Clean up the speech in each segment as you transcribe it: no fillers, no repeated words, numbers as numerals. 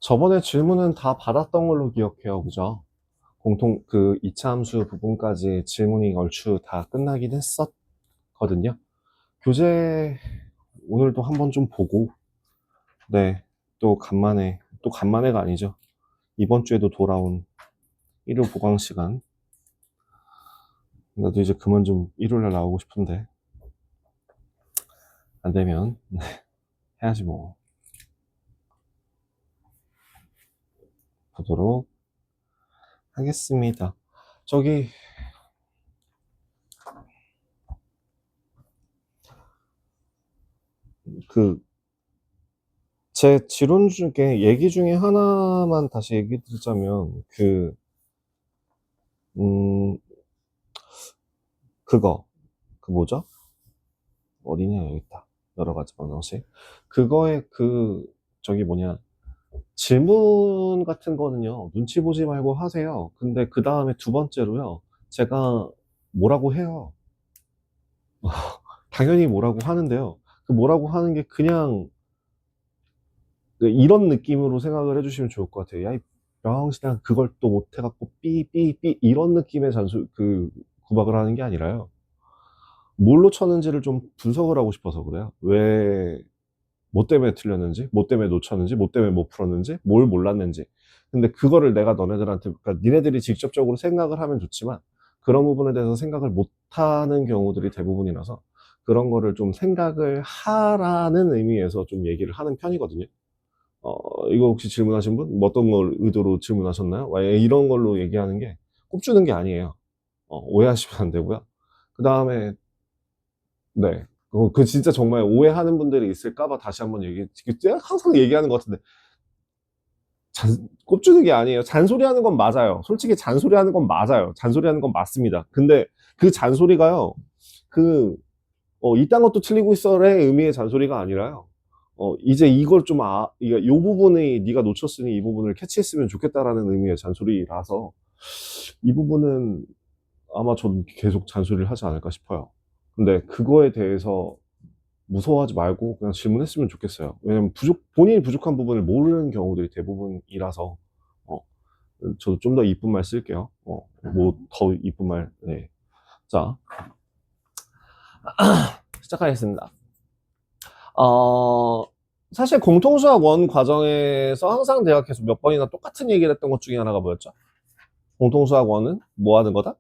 저번에 질문은 다 받았던 걸로 기억해요. 그죠? 공통, 2차 함수 부분까지 질문이 얼추 다 끝나긴 했었거든요. 교재 오늘도 한번 좀 보고, 네, 또 간만에가 아니죠. 이번 주에도 돌아온 일요 보강 시간. 나도 이제 그만 좀 일요일날 나오고 싶은데, 안 되면, 해야지 뭐. 보도록 하겠습니다. 저기, 그, 제 지론 중에, 얘기 중에 하나만 다시 얘기 드리자면, 음, 그거, 뭐죠? 어디냐, 여기 있다. 여러 가지 방정식. 그거에 저기 뭐냐, 질문 같은 거는요, 눈치 보지 말고 하세요. 근데 그 다음에 두 번째로요, 제가 뭐라고 해요. 당연히 뭐라고 하는데요. 그 뭐라고 하는 게 그냥 이런 느낌으로 생각을 해주시면 좋을 것 같아요. 야, 이 병신아, 그걸 또 못해갖고 삐 이런 느낌의 구박을 하는 게 아니라요. 뭘로 쳤는지를 좀 분석을 하고 싶어서 그래요. 뭐 때문에 틀렸는지, 뭐 때문에 놓쳤는지, 뭐 때문에 못 풀었는지, 뭘 몰랐는지. 근데 그거를 내가 너네들한테, 그러니까 니네들이 직접적으로 생각을 하면 좋지만, 그런 부분에 대해서 생각을 못 하는 경우들이 대부분이라서, 그런 거를 좀 생각을 하라는 의미에서 좀 얘기를 하는 편이거든요. 이거 혹시 질문하신 분? 뭐 어떤 걸 의도로 질문하셨나요? 이런 걸로 얘기하는 게 꼽주는 게 아니에요. 오해하시면 안 되고요. 그 다음에 네. 진짜 정말 오해하는 분들이 있을까봐 다시 한번 제가 항상 얘기하는 것 같은데, 꼽주는 게 아니에요. 잔소리 하는 건 맞아요. 솔직히 잔소리 하는 건 맞아요. 잔소리 하는 건 맞습니다. 근데 그 잔소리가요, 그, 이딴 것도 틀리고 있어의 의미의 잔소리가 아니라요. 이제 이걸 좀 요 부분이 네가 놓쳤으니 이 부분을 캐치했으면 좋겠다라는 의미의 잔소리라서, 이 부분은 아마 전 계속 잔소리를 하지 않을까 싶어요. 근데 그거에 대해서 무서워하지 말고 그냥 질문했으면 좋겠어요. 왜냐면 본인이 부족한 부분을 모르는 경우들이 대부분이라서, 어, 저도 좀 더 이쁜 말 쓸게요. 뭐 더 이쁜 말, 네. 자, 시작하겠습니다. 어, 사실 공통수학 원 과정에서 항상 내가 계속 몇 번이나 똑같은 얘기를 했던 것 중에 하나가 뭐였죠? 공통수학 원은 뭐 하는 거다?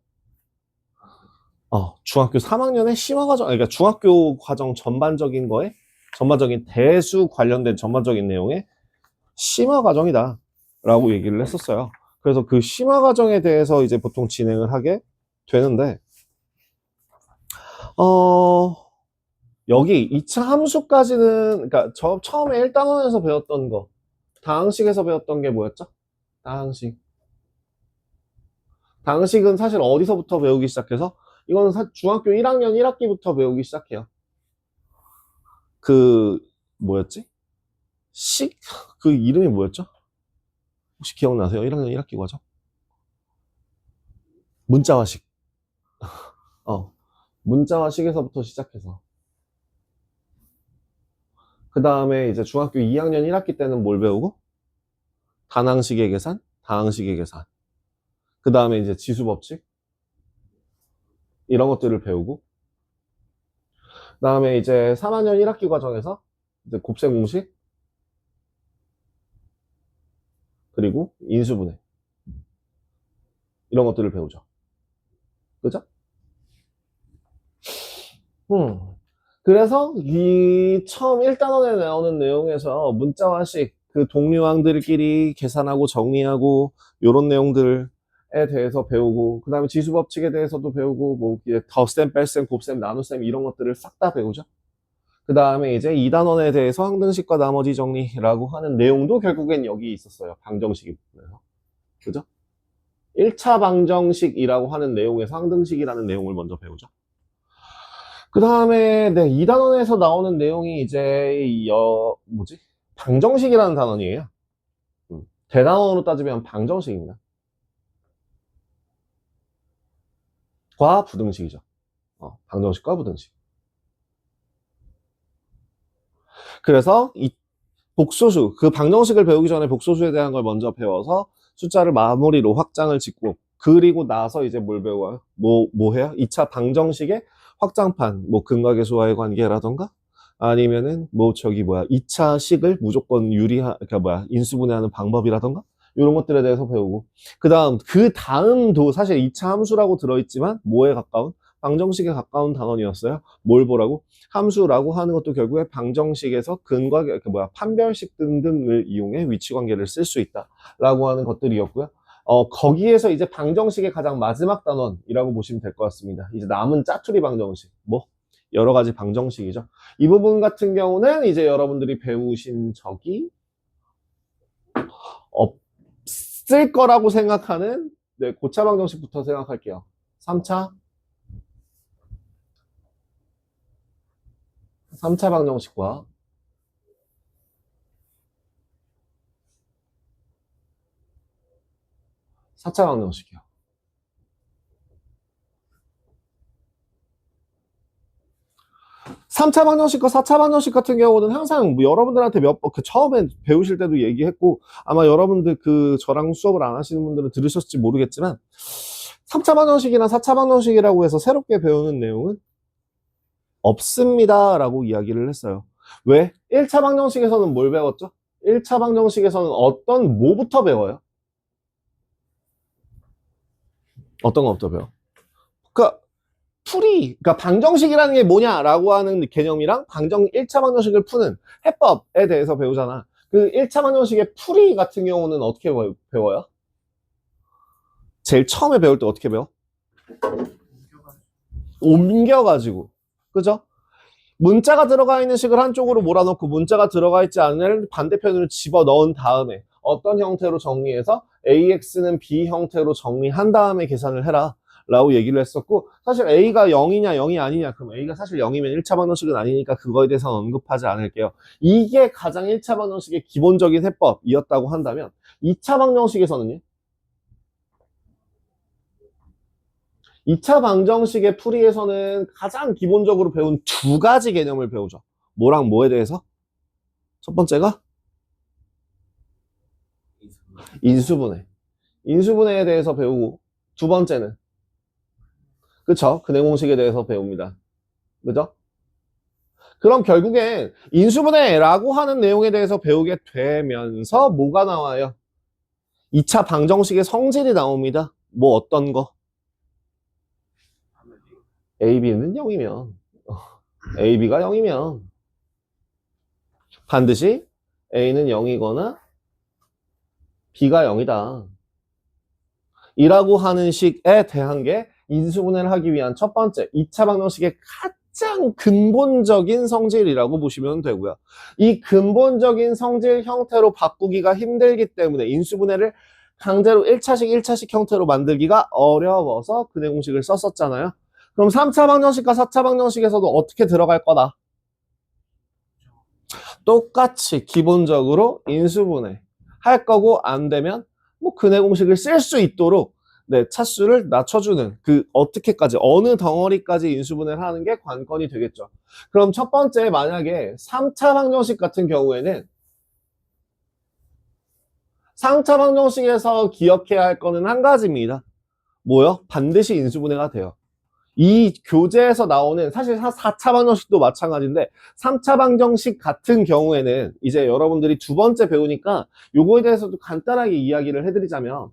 중학교 3학년의 심화 과정, 그러니까 중학교 과정 전반적인 대수 관련된 전반적인 내용의 심화 과정이다 라고 얘기를 했었어요. 그래서 그 심화 과정에 대해서 이제 보통 진행을 하게 되는데, 어, 여기 2차 함수까지는, 그러니까 처음에 1단원에서 배웠던 거, 다항식에서 배웠던 게 뭐였죠? 다항식. 다항식은 사실 어디서부터 배우기 시작해서, 이거는 중학교 1학년 1학기부터 배우기 시작해요. 그, 뭐였지? 식? 그 이름이 뭐였죠? 혹시 기억나세요? 1학년 1학기 과정? 문자화식. 어, 문자화식에서부터 시작해서. 그 다음에 이제 중학교 2학년 1학기 때는 뭘 배우고? 단항식의 계산, 다항식의 계산. 그 다음에 이제 지수법칙, 이런 것들을 배우고, 그 다음에 이제 3학년 1학기 과정에서 이제 곱셈 공식, 그리고 인수분해, 이런 것들을 배우죠. 그죠? 음. 그래서 이 처음 1단원에 나오는 내용에서 문자화식, 그 동류항들끼리 계산하고 정리하고, 요런 내용들에 대해서 배우고, 그 다음에 지수법칙에 대해서도 배우고, 뭐, 덧셈, 뺄셈, 곱셈, 나눗셈, 이런 것들을 싹 다 배우죠. 그 다음에 이제 2단원에 대해서 항등식과 나머지 정리라고 하는 내용도 결국엔 여기 있었어요. 방정식이 부분에서. 그죠? 1차 방정식이라고 하는 내용에서 항등식이라는 내용을 먼저 배우죠. 그 다음에, 네, 2단원에서 나오는 내용이 이제, 방정식이라는 단원이에요. 대단원으로 따지면 방정식입니다. 과 부등식이죠. 방정식과 부등식. 그래서 복소수, 그 방정식을 배우기 전에 복소수에 대한 걸 먼저 배워서 숫자를 마무리로 확장을 짓고, 그리고 나서 이제 뭘 배워요? 뭐 해요? 2차 방정식의 확장판, 뭐 근각의수와의 관계라던가, 아니면은 뭐 2차 식을 무조건 그러니까 인수분해하는 방법이라던가, 이런 것들에 대해서 배우고, 그 다음도 사실 2차 함수라고 들어있지만 뭐에 가까운? 방정식에 가까운 단원이었어요. 뭘 보라고? 함수라고 하는 것도 결국에 방정식에서 판별식 등등을 이용해 위치관계를 쓸 수 있다라고 하는 것들이었고요. 거기에서 이제 방정식의 가장 마지막 단원이라고 보시면 될 것 같습니다. 이제 남은 짜투리 방정식, 여러 가지 방정식이죠. 이 부분 같은 경우는 이제 여러분들이 배우신 적이 없을 거라고 생각하는, 고차 방정식부터 생각할게요. 3차 방정식과 4차 방정식이요. 3차 방정식과 4차 방정식 같은 경우는 항상 여러분들한테 처음에 배우실 때도 얘기했고, 아마 여러분들 저랑 수업을 안 하시는 분들은 들으셨을지 모르겠지만, 3차 방정식이나 4차 방정식이라고 해서 새롭게 배우는 내용은 없습니다 라고 이야기를 했어요. 왜? 1차 방정식에서는 뭘 배웠죠? 1차 방정식에서는 뭐부터 배워요? 어떤 것부터 배워? 그러니까 방정식이라는 게 뭐냐라고 하는 개념이랑 1차 방정식을 푸는 해법에 대해서 배우잖아. 그 1차 방정식의 풀이 같은 경우는 어떻게 배워요? 제일 처음에 배울 때 어떻게 배워? 옮겨가지고. 그죠? 문자가 들어가 있는 식을 한쪽으로 몰아넣고 문자가 들어가 있지 않은 반대편으로 집어넣은 다음에 어떤 형태로 정리해서 AX는 B 형태로 정리한 다음에 계산을 해라 라고 얘기를 했었고, 사실 A가 0이냐 0이 아니냐, 그럼 A가 사실 0이면 1차 방정식은 아니니까 그거에 대해서는 언급하지 않을게요. 이게 가장 1차 방정식의 기본적인 해법이었다고 한다면 2차 방정식에서는요, 2차 방정식의 풀이에서는 가장 기본적으로 배운 두 가지 개념을 배우죠. 뭐랑 뭐에 대해서? 첫 번째가 인수분해. 인수분해에 대해서 배우고, 두 번째는 그쵸? 근해공식에 대해서 배웁니다. 그죠? 그럼 결국엔 인수분해라고 하는 내용에 대해서 배우게 되면서 뭐가 나와요? 2차 방정식의 성질이 나옵니다. 어떤 거? AB는 0이면 AB가 0이면 반드시 A는 0이거나 B가 0이다. 이라고 하는 식에 대한 게 인수분해를 하기 위한 첫 번째 2차 방정식의 가장 근본적인 성질이라고 보시면 되고요. 이 근본적인 성질 형태로 바꾸기가 힘들기 때문에 인수분해를 강제로 1차식 형태로 만들기가 어려워서 근해공식을 썼었잖아요. 그럼 3차 방정식과 4차 방정식에서도 어떻게 들어갈 거다? 똑같이 기본적으로 인수분해 할 거고, 안 되면 근해공식을 쓸 수 있도록 차수를 낮춰주는, 어떻게까지 어느 덩어리까지 인수분해를 하는 게 관건이 되겠죠. 그럼 첫 번째, 만약에 3차 방정식 같은 경우에는 3차 방정식에서 기억해야 할 거는 한 가지입니다. 뭐요? 반드시 인수분해가 돼요. 이 교재에서 나오는, 사실 4차 방정식도 마찬가지인데 3차 방정식 같은 경우에는 이제 여러분들이 두 번째 배우니까 요거에 대해서도 간단하게 이야기를 해드리자면,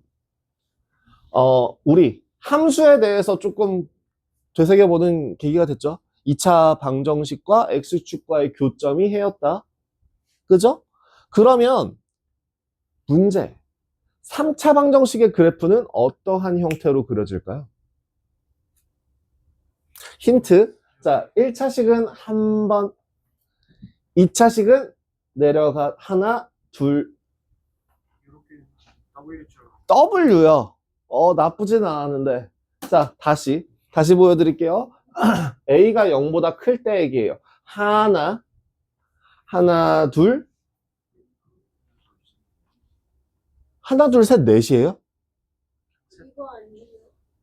우리 함수에 대해서 조금 되새겨보는 계기가 됐죠. 2차 방정식과 X축과의 교점이 해였다. 그죠? 그러면 문제, 3차 방정식의 그래프는 어떠한 형태로 그려질까요? 힌트. 자, 1차식은 한 번, 2차식은 내려가 하나, 둘, W요. 나쁘진 않았는데. 자, 다시 보여드릴게요. A가 0보다 클 때 얘기해요. 하나, 둘, 하나, 둘, 셋, 넷이에요?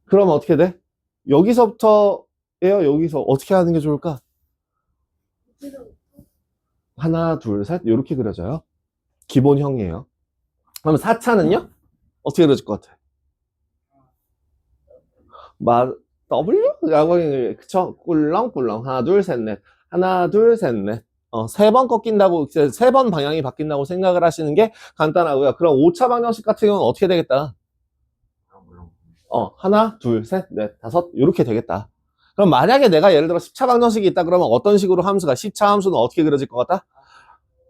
그럼 어떻게 돼? 여기서부터예요? 여기서 어떻게 하는 게 좋을까? 하나, 둘, 셋, 이렇게 그려져요. 기본형이에요. 그럼 4차는요? 어떻게 그려질 것 같아? W? 라고 그쵸? 꿀렁꿀렁. 하나, 둘, 셋, 넷. 하나, 둘, 셋, 넷. 세 번 꺾인다고, 세 번 방향이 바뀐다고 생각을 하시는 게 간단하고요. 그럼 5차 방정식 같은 경우는 어떻게 되겠다? 하나, 둘, 셋, 넷, 다섯. 이렇게 되겠다. 그럼 만약에 내가 예를 들어 10차 방정식이 있다 그러면 어떤 식으로 함수가, 10차 함수는 어떻게 그려질 것 같다?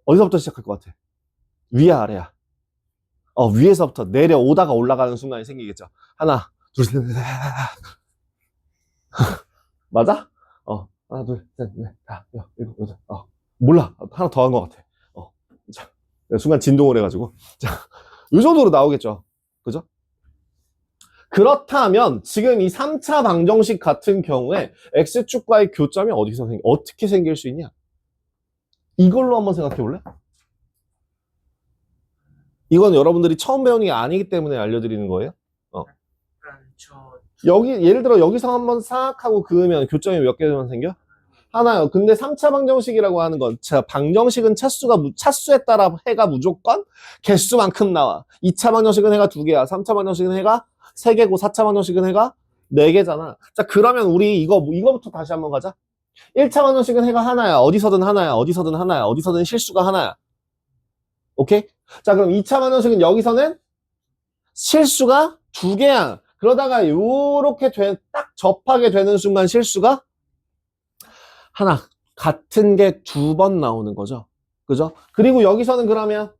어디서부터 시작할 것 같아? 위야, 아래야? 위에서부터 내려오다가 올라가는 순간이 생기겠죠. 하나, 둘, 셋, 넷. 맞아? 하나, 둘, 셋, 넷, 다, 일곱, 여덟, 몰라. 하나 더 한 것 같아. 자, 순간 진동을 해가지고. 자, 이 정도로 나오겠죠. 그죠? 그렇다면, 지금 이 3차 방정식 같은 경우에, X축과의 교점이 어떻게 생길 수 있냐? 이걸로 한번 생각해 볼래? 이건 여러분들이 처음 배우는 게 아니기 때문에 알려드리는 거예요. 예를 들어 여기서 한번 싹 하고 그으면 교점이 몇 개만 생겨? 하나요. 근데 3차 방정식이라고 하는 건, 방정식은 차수에 따라 해가 무조건 개수만큼 나와. 2차 방정식은 해가 2개야. 3차 방정식은 해가 3개고, 4차 방정식은 해가 4개잖아. 자, 그러면 우리 이거부터 다시 한번 가자. 1차 방정식은 해가 하나야. 어디서든 하나야. 어디서든 하나야. 어디서든 실수가 하나야. 오케이? 자, 그럼 2차 방정식은 여기서는 실수가 2개야. 그러다가 요렇게 딱 접하게 되는 순간 실수가 하나, 같은 게 2번 나오는 거죠. 그죠? 그리고 여기서는 그러면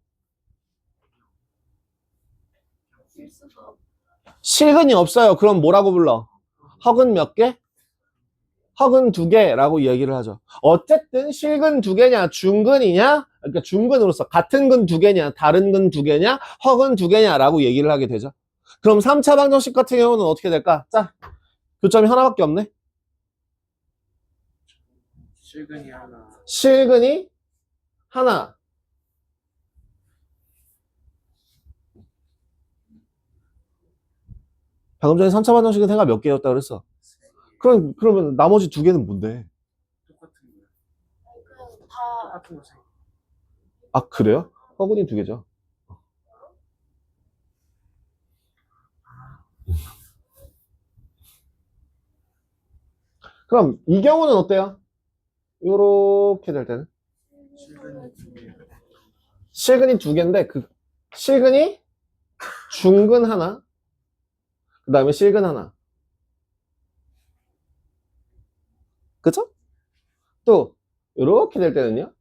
실근이 없어요. 그럼 뭐라고 불러? 허근 몇 개? 허근 2개라고 얘기를 하죠. 어쨌든 실근 2개냐, 중근이냐? 그러니까 중근으로서 같은 근 2개냐, 다른 근 2개냐, 허근 2개냐라고 얘기를 하게 되죠. 그럼 3차 방정식 같은 경우는 어떻게 될까? 자, 교점이 하나밖에 없네. 실근이 하나. 실근이 하나. 방금 전에 3차 방정식은 해가 몇 개였다 그랬어? 그러면 나머지 2개는 뭔데? 똑같은 거야. 똑같은 거 세. 아, 그래요? 허근이 2개죠. 그럼 이 경우는 어때요? 요렇게 될 때는? 실근이 2개. 실근이 2개인데 실근이 중근 하나, 그 다음에 실근 하나. 그쵸? 또 요렇게 될 때는요?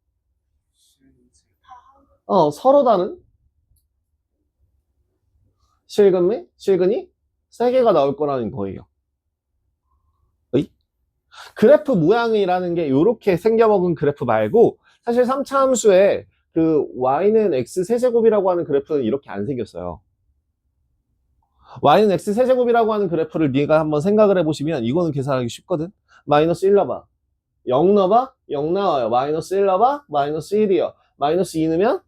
서로 다른 실근이 3개가 나올 거라는 거예요. 그래프 모양이라는 게 이렇게 생겨먹은 그래프 말고, 사실 3차 함수에 그 y는 x 세제곱이라고 하는 그래프는 이렇게 안 생겼어요. y는 x 세제곱이라고 하는 그래프를 네가 한번 생각을 해보시면 이거는 계산하기 쉽거든. 마이너스 1 넣어봐. 0 넣어봐. 0 나와요. 마이너스 1 넣어봐. 마이너스 1이요. 마이너스 2 넣으면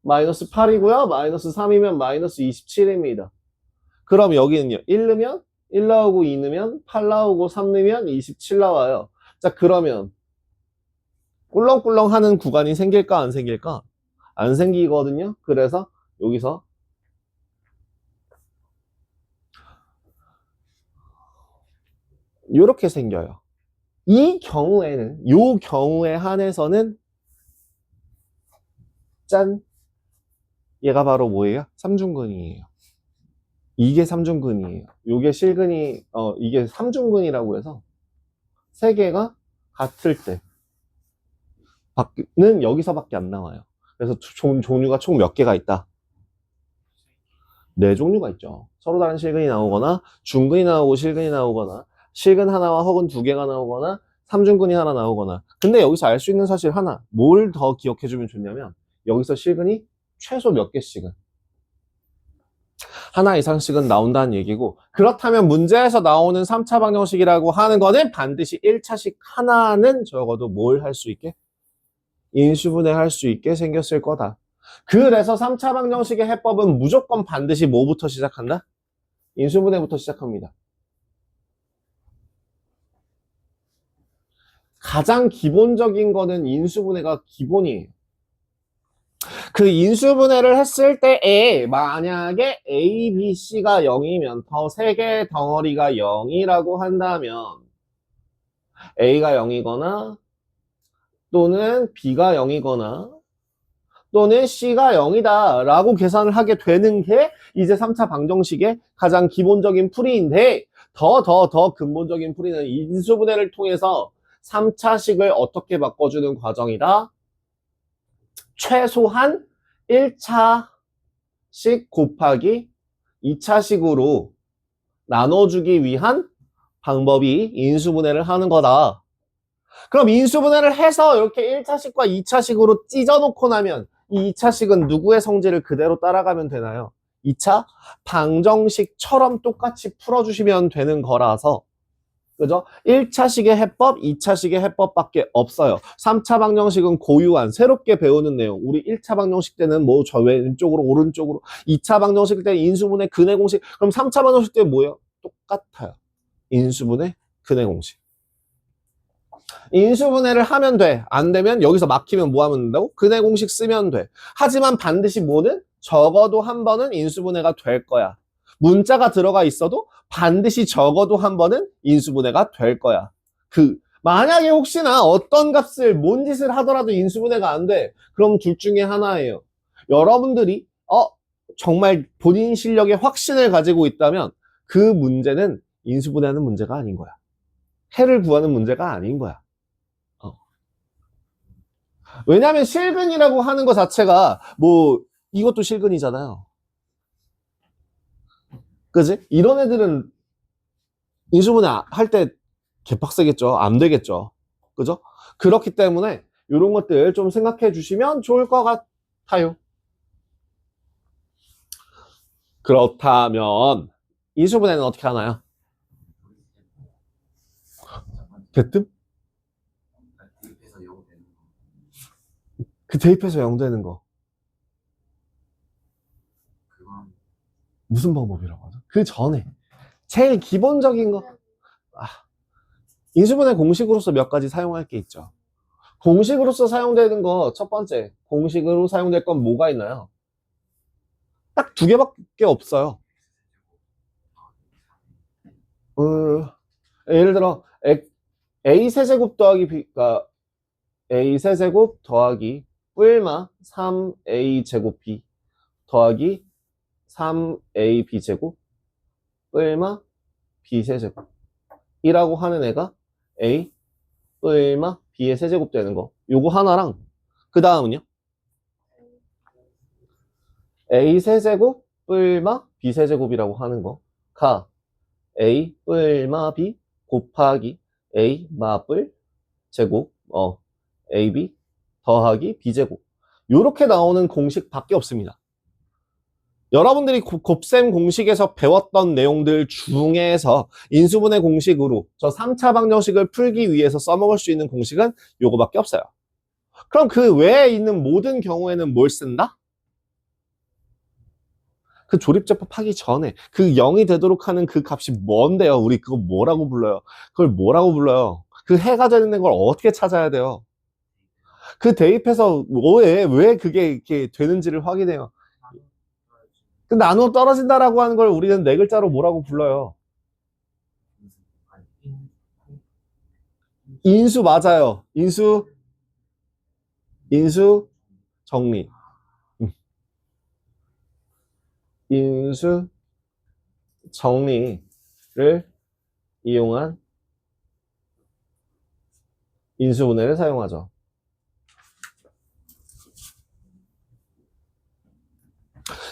마이너스 8이고요. 마이너스 3이면 마이너스 27입니다. 그럼 여기는요. 1 넣으면 1 나오고 2 넣으면 8 나오고 3 넣으면 27 나와요. 자, 그러면 꿀렁꿀렁 하는 구간이 생길까 안 생길까? 안 생기거든요. 그래서 여기서 이렇게 생겨요. 요 경우에 한해서는 짠! 얘가 바로 뭐예요? 삼중근이에요. 이게 삼중근이에요. 요게 실근이, 이게 삼중근이라고 해서 세 개가 같을 때는 여기서밖에 안 나와요. 그래서 종류가 총 몇 개가 있다? 4종류가 있죠. 서로 다른 실근이 나오거나, 중근이 나오고 실근이 나오거나, 실근 하나와 허근 2개가 나오거나, 삼중근이 하나 나오거나. 근데 여기서 알 수 있는 사실 하나, 뭘 더 기억해주면 좋냐면, 여기서 실근이 최소 몇 개씩은, 하나 이상씩은 나온다는 얘기고, 그렇다면 문제에서 나오는 3차 방정식이라고 하는 거는 반드시 1차식 하나는 적어도 뭘 할 수 있게? 인수분해할 수 있게 생겼을 거다. 그래서 3차 방정식의 해법은 무조건 반드시 뭐부터 시작한다? 인수분해부터 시작합니다. 가장 기본적인 거는 인수분해가 기본이에요. 그 인수분해를 했을 때에 만약에 A, B, C가 0이면 더 세 개의 덩어리가 0이라고 한다면 A가 0이거나 또는 B가 0이거나 또는 C가 0이다 라고 계산을 하게 되는 게 이제 3차 방정식의 가장 기본적인 풀이인데 더 근본적인 풀이는 인수분해를 통해서 3차식을 어떻게 바꿔주는 과정이다. 최소한 1차식 곱하기 2차식으로 나눠주기 위한 방법이 인수분해를 하는 거다. 그럼 인수분해를 해서 이렇게 1차식과 2차식으로 찢어놓고 나면 이 2차식은 누구의 성질을 그대로 따라가면 되나요? 2차 방정식처럼 똑같이 풀어주시면 되는 거라서 그죠? 1차식의 해법, 2차식의 해법밖에 없어요. 3차 방정식은 고유한 새롭게 배우는 내용. 우리 1차 방정식 때는 뭐 저 왼쪽으로 오른쪽으로 2차 방정식 때는 인수분해 근해 공식. 그럼 3차 방정식 때는 뭐예요? 똑같아요. 인수분해 근해 공식. 인수분해를 하면 돼. 안 되면 여기서 막히면 뭐 하면 된다고? 근해 공식 쓰면 돼. 하지만 반드시 뭐는? 적어도 한 번은 인수분해가 될 거야. 문자가 들어가 있어도 반드시 적어도 한 번은 인수분해가 될 거야. 만약에 혹시나 어떤 값을 뭔 짓을 하더라도 인수분해가 안 돼. 그럼 둘 중에 하나예요. 여러분들이 정말 본인 실력에 확신을 가지고 있다면 그 문제는 인수분해하는 문제가 아닌 거야. 해를 구하는 문제가 아닌 거야. 왜냐하면 실근이라고 하는 것 자체가 뭐 이것도 실근이잖아요. 그지? 이런 애들은 인수분해 할 때 개빡세겠죠. 안 되겠죠. 그죠? 그렇기 때문에 이런 것들 좀 생각해 주시면 좋을 것 같아요. 그렇다면 인수분해는 어떻게 하나요? 대뜸? 그 대입해서 0 되는 거. 무슨 방법이라고 하죠? 그 전에 제일 기본적인 거. 인수분해 공식으로서 몇 가지 사용할 게 있죠. 공식으로서 사용되는 거 첫 번째 공식으로 사용될 건 뭐가 있나요? 딱 두 개밖에 없어요. 예를 들어 A 세제곱 더하기 B가 A 세제곱 더하기 뿔마 3A 제곱 B 더하기 3A B 제곱 뿔마 B 세제곱 이라고 하는 애가 A 뿔마 B의 세제곱 되는 거. 요거 하나랑 그 다음은요. A 세제곱 뿔마 B 세제곱이라고 하는 거가 A 뿔마 B 곱하기 A 마뿔 제곱 AB 더하기 B제곱 요렇게 나오는 공식밖에 없습니다. 여러분들이 곱셈 공식에서 배웠던 내용들 중에서 인수분해 공식으로 저 3차 방정식을 풀기 위해서 써먹을 수 있는 공식은 요거밖에 없어요. 그럼 그 외에 있는 모든 경우에는 뭘 쓴다? 그 조립제법 하기 전에 그 0이 되도록 하는 그 값이 뭔데요? 우리 그거 뭐라고 불러요? 그걸 뭐라고 불러요? 그 해가 되는 걸 어떻게 찾아야 돼요? 그 대입해서 왜 그게 이렇게 되는지를 확인해요. 그 나누어 떨어진다라고 하는 걸 우리는 네 글자로 뭐라고 불러요? 인수 맞아요. 인수 정리. 인수 정리를 이용한 인수분해를 사용하죠.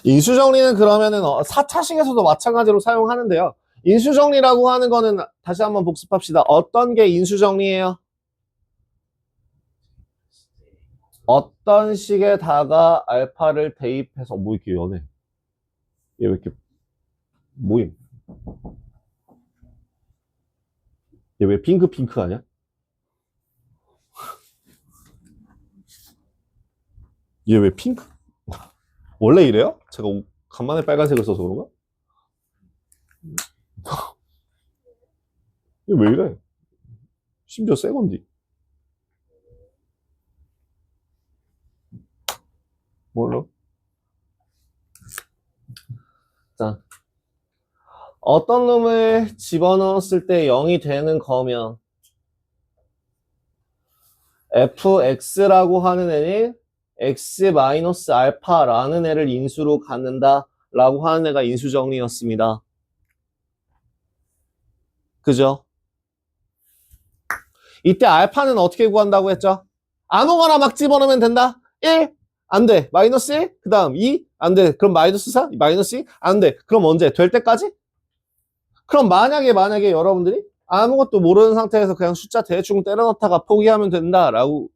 인수정리는 그러면은 4차식에서도 마찬가지로 사용하는데요. 인수정리라고 하는 거는 다시 한번 복습합시다. 어떤 게 인수정리예요? 어떤 식에다가 알파를 대입해서 뭐 이렇게 연해? 얘 왜 이렇게 모임? 얘 왜 핑크 아니야? 얘 왜 핑크? 원래 이래요? 제가 간만에 빨간색을 써서 그런가? 얘 왜 이래? 심지어 새 건디. 뭘로? 자, 어떤 놈을 집어넣었을 때 0이 되는 거면 fx라고 하는 애는 x-알파라는 애를 인수로 갖는다 라고 하는 애가 인수정리였습니다. 그죠? 이때 알파는 어떻게 구한다고 했죠? 아무거나 막 집어넣으면 된다? 1? 안 돼. 마이너스 1? 그 다음 2? 안 돼. 그럼 마이너스 4? 마이너스 2? 안 돼. 그럼 언제? 될 때까지? 그럼 만약에 여러분들이 아무것도 모르는 상태에서 그냥 숫자 대충 때려 넣다가 포기하면 된다라고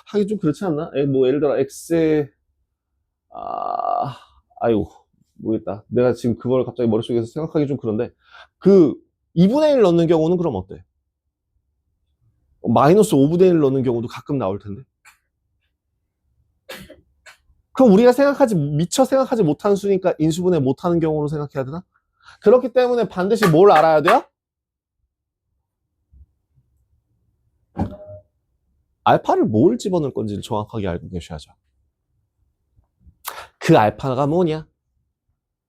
하기 좀 그렇지 않나? 뭐 예를 들어 x 아이고 모르겠다. 내가 지금 그걸 갑자기 머릿속에서 생각하기 좀 그런데 그 2분의 1 넣는 경우는 그럼 어때? 마이너스 5분의 1 넣는 경우도 가끔 나올 텐데. 그럼 우리가 미처 생각하지 못한 수니까 인수분해 못하는 경우로 생각해야 되나? 그렇기 때문에 반드시 뭘 알아야 돼요? 알파를 뭘 집어넣을 건지를 정확하게 알고 계셔야죠. 그 알파가 뭐냐?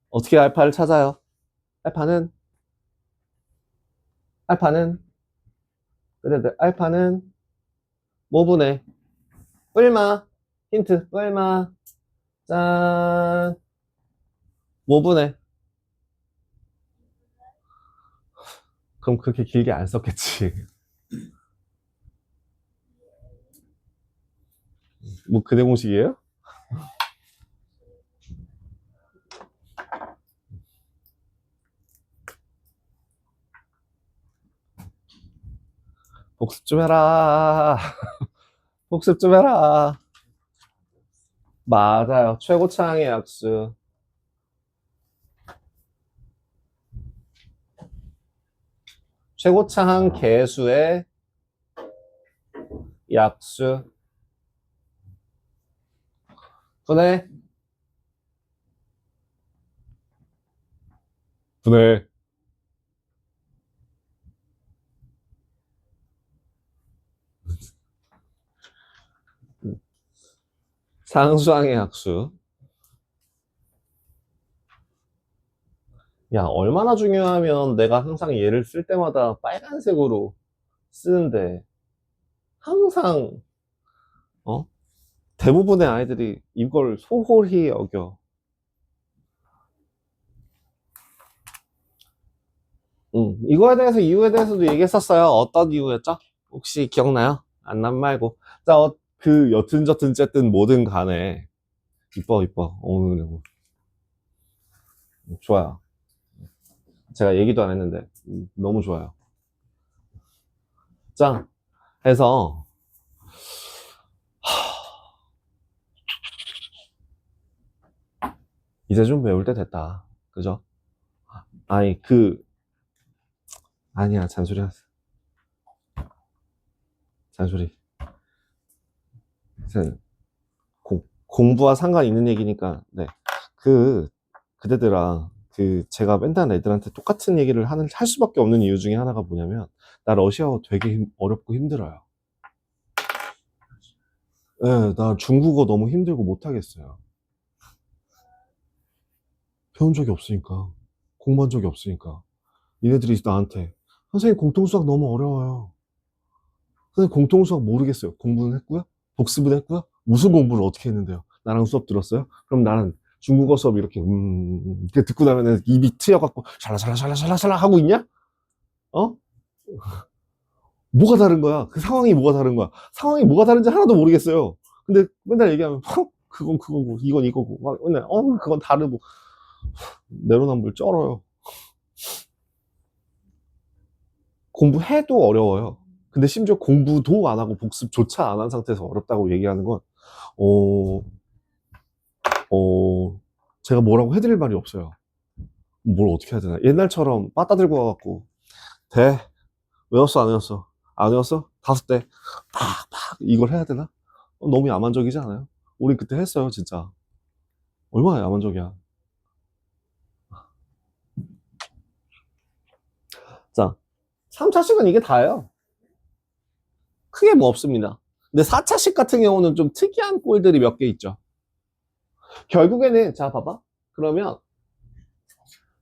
어떻게 알파를 찾아요? 알파는 뭐분해? 뿔마 힌트 뿔마 짠 뭐분해? 그럼 그렇게 길게 안 썼겠지. 뭐 근해 공식이에요? 복습 좀 해라. 복습 좀 해라. 맞아요. 최고차항의 약수. 최고차항 개수의 약수. 분해. 상수항의 약수. 야, 얼마나 중요하면 내가 항상 얘를 쓸 때마다 빨간색으로 쓰는데 항상 대부분의 아이들이 이걸 소홀히 여겨. 이거에 대해서 이유에 대해서도 얘기했었어요. 어떤 이유였죠? 혹시 기억나요? 안 남 말고. 자, 여튼 저튼 쨌든 뭐든 간에 이뻐. 오늘 좋아요. 제가 얘기도 안 했는데 너무 좋아요. 자, 해서 이제 좀 외울 때 됐다. 그죠? 아니 아니야 잔소리 하세요. 잔소리. 공부와 상관 있는 얘기니까 네. 그대들아 제가 맨날 애들한테 똑같은 얘기를 할 수밖에 없는 이유 중에 하나가 뭐냐면 나 러시아어 되게 어렵고 힘들어요. 네, 나 중국어 너무 힘들고 못하겠어요. 배운 적이 없으니까. 공부한 적이 없으니까. 얘네들이 나한테 선생님 공통수학 너무 어려워요. 선생님 공통수학 모르겠어요. 공부는 했고요? 복습은 했고요? 무슨 공부를 어떻게 했는데요? 나랑 수업 들었어요? 그럼 나는 중국어 수업 이렇게 이렇게 듣고 나면 입이 트여갖고 샬라샬라샬라샬라 하고 있냐? 어? 뭐가 다른 거야? 그 상황이 뭐가 다른 거야? 상황이 뭐가 다른지 하나도 모르겠어요. 근데 맨날 얘기하면 그건 그거고 이건 이거고 막 맨날 그건 다르고 내로남불 쩔어요. 공부해도 어려워요. 근데 심지어 공부도 안 하고 복습조차 안 한 상태에서 어렵다고 얘기하는 건 제가 뭐라고 해드릴 말이 없어요. 뭘 어떻게 해야 되나? 옛날처럼 빠따 들고 와갖고 외웠어 안 외웠어? 안 외웠어? 5대 팍팍 이걸 해야 되나? 너무 야만적이지 않아요? 우리 그때 했어요 진짜. 얼마나 야만적이야. 자 3차식은 이게 다예요. 크게 뭐 없습니다. 근데 4차식 같은 경우는 좀 특이한 꼴들이 몇 개 있죠. 결국에는, 자, 봐봐. 그러면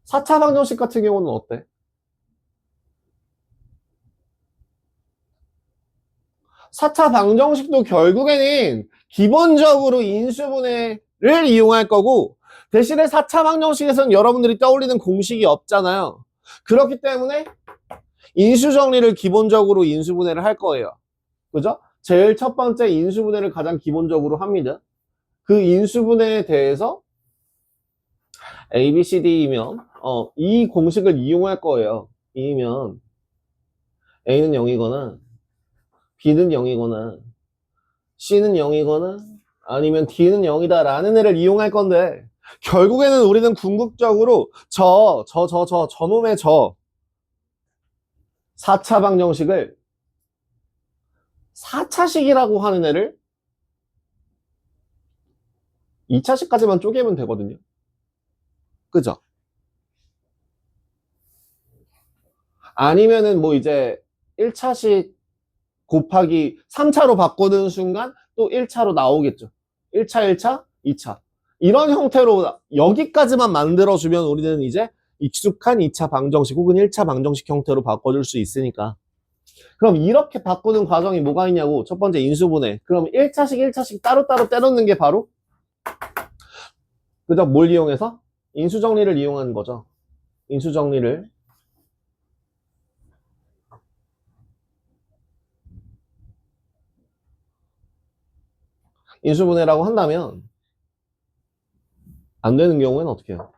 4차 방정식 같은 경우는 어때? 4차 방정식도 결국에는 기본적으로 인수분해를 이용할 거고, 대신에 4차 방정식에서는 여러분들이 떠올리는 공식이 없잖아요. 그렇기 때문에 인수정리를 기본적으로 인수분해를 할 거예요. 그죠? 제일 첫 번째 인수분해를 가장 기본적으로 합니다. 그 인수분해에 대해서 A, B, C, D이면 이 공식을 이용할 거예요. 이면 A는 0이거나 B는 0이거나 C는 0이거나 아니면 D는 0이다 라는 애를 이용할 건데, 결국에는 우리는 궁극적으로 저놈의 4차 방정식을 4차식이라고 하는 애를 2차식까지만 쪼개면 되거든요. 그죠? 아니면은 뭐 이제 1차식 곱하기 3차로 바꾸는 순간 또 1차로 나오겠죠. 1차, 1차, 2차. 이런 형태로 여기까지만 만들어주면 우리는 이제 익숙한 2차 방정식 혹은 1차 방정식 형태로 바꿔줄 수 있으니까. 그럼 이렇게 바꾸는 과정이 뭐가 있냐고. 첫 번째 인수분해. 그럼 1차식, 1차식 따로따로 떼놓는 게 바로 그죠? 뭘 이용해서? 인수정리를 이용하는 거죠. 인수정리를. 인수분해라고 한다면 안 되는 경우에는 어떻게 해요?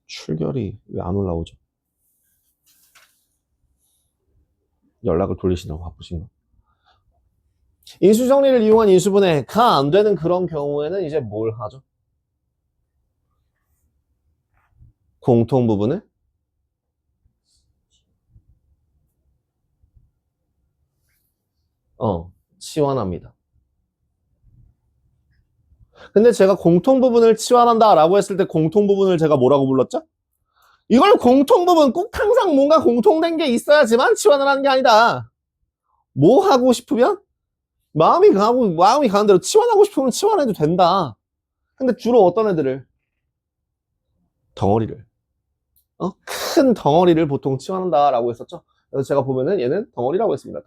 출결이 왜 안 올라오죠? 연락을 돌리시나 바쁘신가? 인수정리를 이용한 인수분해가 안 되는 그런 경우에는 이제 뭘 하죠? 공통 부분을 치환합니다. 근데 제가 공통 부분을 치환한다 라고 했을 때 공통 부분을 제가 뭐라고 불렀죠? 이걸 공통 부분, 꼭 항상 뭔가 공통된 게 있어야지만 치환을 하는 게 아니다. 뭐 하고 싶으면 마음이 가는 대로 치환하고 싶으면 치환해도 된다. 근데 주로 어떤 애들을? 덩어리를. 큰 덩어리를 보통 치환한다 라고 했었죠. 그래서 제가 보면은 얘는 덩어리라고 했습니다.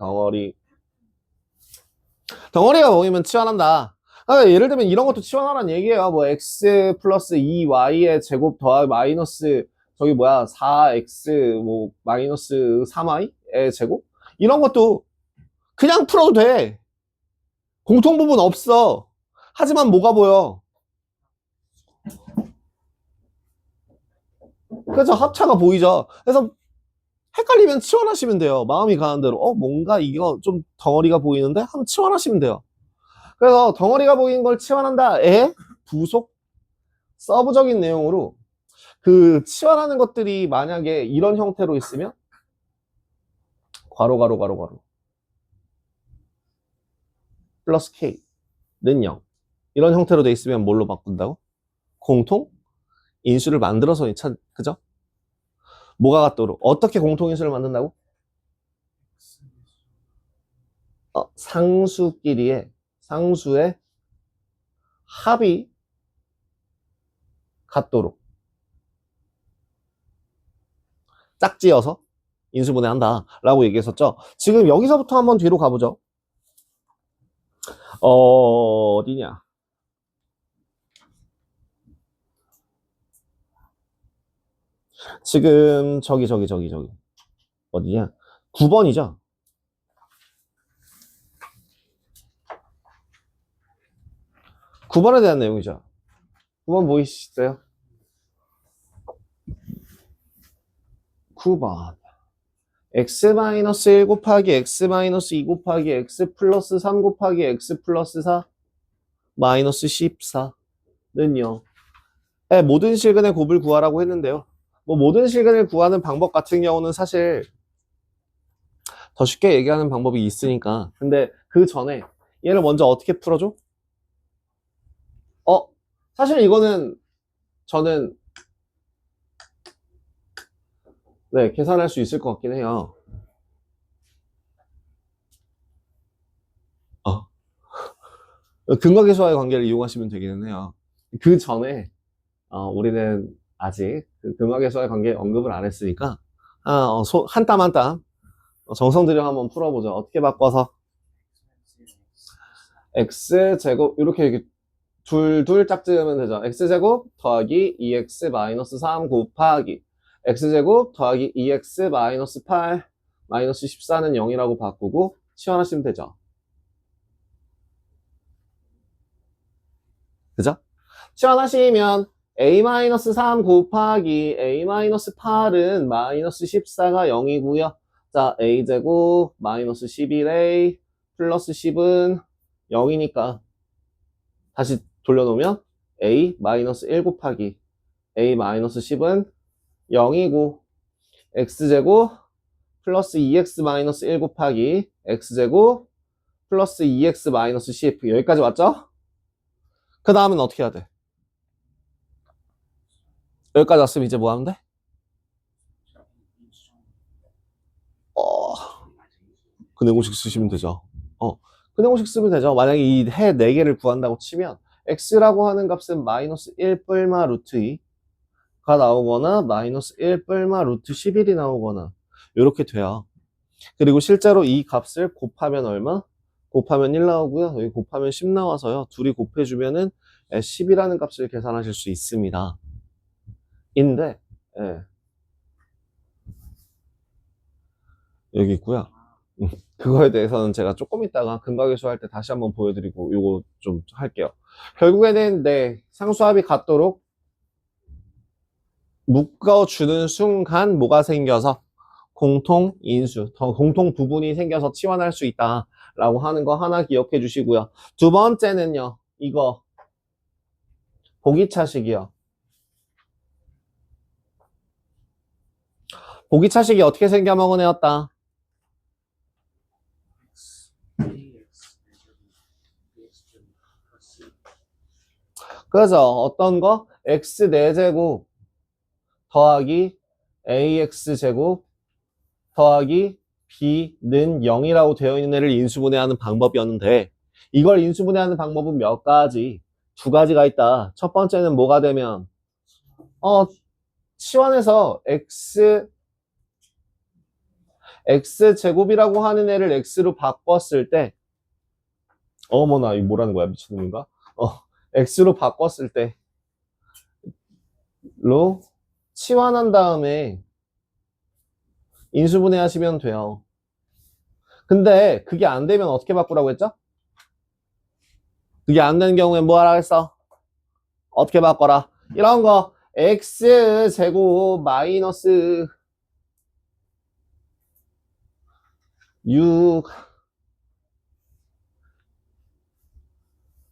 덩어리가 모이면 치환한다. 예를 들면 이런 것도 치환하라는 얘기예요. 뭐 x 플러스 2y의 제곱 더하기 마이너스 4x 뭐 마이너스 3y의 제곱, 이런 것도 그냥 풀어도 돼. 공통 부분 없어. 하지만 뭐가 보여? 그래서 합차가 보이죠. 그래서 헷갈리면 치환하시면 돼요. 마음이 가는 대로 뭔가 이거 좀 덩어리가 보이는데 한번 치환하시면 돼요. 그래서 덩어리가 보이는 걸 치환한다. 부속 서브적인 내용으로 그 치환하는 것들이 만약에 이런 형태로 있으면 괄호 플러스 k는 0, 이런 형태로 돼 있으면 뭘로 바꾼다고? 공통 인수를 만들어서 그죠? 뭐가 같도록 어떻게 공통 인수를 만든다고? 상수의 합이 같도록 짝지어서 인수분해한다 라고 얘기했었죠. 지금 여기서부터 한번 뒤로 가보죠. 어디냐? 지금 저기 어디냐? 9번이죠. 9번에 대한 내용이죠. 9번 보이시죠? 9번 x-1 곱하기 x-2 곱하기 x 플러스 3 곱하기 x 플러스 4 마이너스 14는요. 모든 실근의 곱을 구하라고 했는데요. 뭐 모든 실근을 구하는 방법 같은 경우는 사실 더 쉽게 얘기하는 방법이 있으니까. 근데 그 전에 얘를 먼저 어떻게 풀어줘? 사실 이거는 저는 네, 계산할 수 있을 것 같긴 해요. 어. 근각계수와의 관계를 이용하시면 되기는 해요. 그 전에 우리는 아직 그 근각계수와의 관계 언급을 안 했으니까 한 땀 한 땀 정성 들여 한번 풀어보죠. 어떻게 바꿔서 x제곱 이렇게 둘 짝지으면 되죠. x제곱 더하기 2x 마이너스 3 곱하기 x제곱 더하기 2x 마이너스 8 마이너스 14는 0이라고 바꾸고 치환하시면 되죠. 그죠? 치환하시면 a-3 곱하기 a-8은 마이너스 14가 0이고요. 자, a제곱 마이너스 11a 플러스 10은 0이니까 다시 돌려놓으면 a-1 곱하기 a-10은 0이고 x제곱 플러스 2x-1 곱하기 x제곱 플러스 2x-10 여기까지 왔죠? 그 다음은 어떻게 해야 돼? 여기까지 왔으면 이제 뭐 하면 돼? 근해공식 쓰시면 되죠. 근해공식 쓰면 되죠. 만약에 이 해 4개를 구한다고 치면 x라고 하는 값은 마이너스 1 뿔마 루트 2가 나오거나 마이너스 1 뿔마 루트 11이 나오거나 이렇게 돼요. 그리고 실제로 이 값을 곱하면 얼마? 곱하면 1 나오고요. 여기 곱하면 10 나와서요. 둘이 곱해주면은 10이라는 값을 계산하실 수 있습니다. 인데 예. 여기 있고요. 그거에 대해서는 제가 조금 이따가 근각계수 할 때 다시 한번 보여드리고 요거 좀 할게요. 결국에는 네, 상수합이 같도록 묶어주는 순간 뭐가 생겨서 공통 인수, 더 공통 부분이 생겨서 치환할 수 있다라고 하는 거 하나 기억해 주시고요. 두 번째는요, 이거 보기차식이요. 보기차식이 어떻게 생겨먹은 애였다? 그죠? 어떤 거? x 4제곱 더하기 ax제곱 더하기 b는 0이라고 되어 있는 애를 인수분해하는 방법이었는데 이걸 인수분해하는 방법은 몇 가지? 두 가지가 있다. 첫 번째는 뭐가 되면 치환해서 x제곱이라고 하는 애를 x로 바꿨을 때 어머나 이거 뭐라는 거야 미친놈인가? x로 바꿨을 때로 치환한 다음에 인수분해 하시면 돼요. 근데 그게 안 되면 어떻게 바꾸라고 했죠? 그게 안 되는 경우에 뭐 하라 했어? 어떻게 바꿔라? 이런 거 x제곱 마이너스 6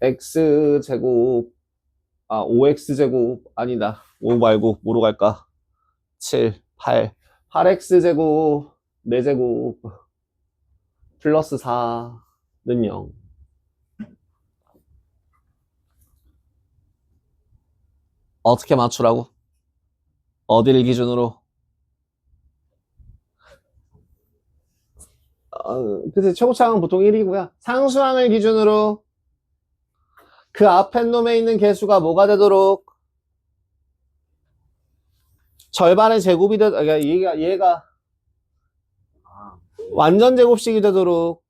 x제곱 5x제곱 아니다 5 말고 뭐로 갈까? 7, 8x제곱 4제곱 플러스 4는 0 어떻게 맞추라고? 어디를 기준으로? 그래서 최고차항은 보통 1이고요. 상수항을 기준으로 그 앞에 놈에 있는 개수가 뭐가 되도록 절반의 제곱이 그러니까 얘가 완전 제곱식이 되도록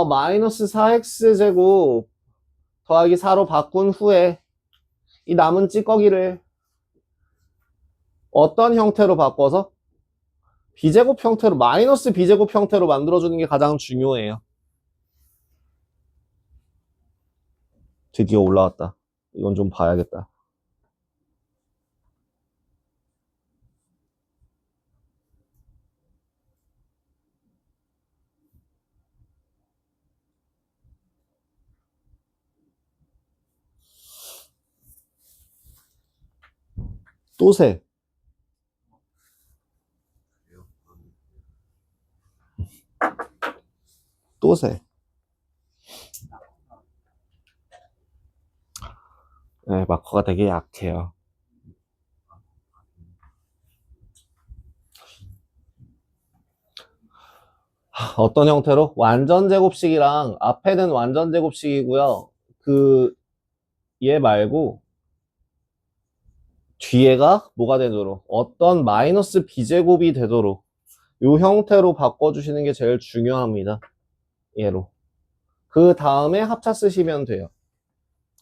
마이너스 4x제곱 더하기 4로 바꾼 후에 이 남은 찌꺼기를 어떤 형태로 바꿔서 비제곱 형태로 마이너스 비제곱 형태로 만들어주는 게 가장 중요해요. 드디어 올라왔다. 이건 좀 봐야겠다. 또 세. 또 세. 네, 마커가 되게 약해요. 어떤 형태로? 완전 제곱식이랑 앞에는 완전 제곱식이고요. 얘 말고 뒤에가 뭐가 되도록 어떤 마이너스 b제곱이 되도록 요 형태로 바꿔주시는 게 제일 중요합니다. 얘로. 그 다음에 합차 쓰시면 돼요.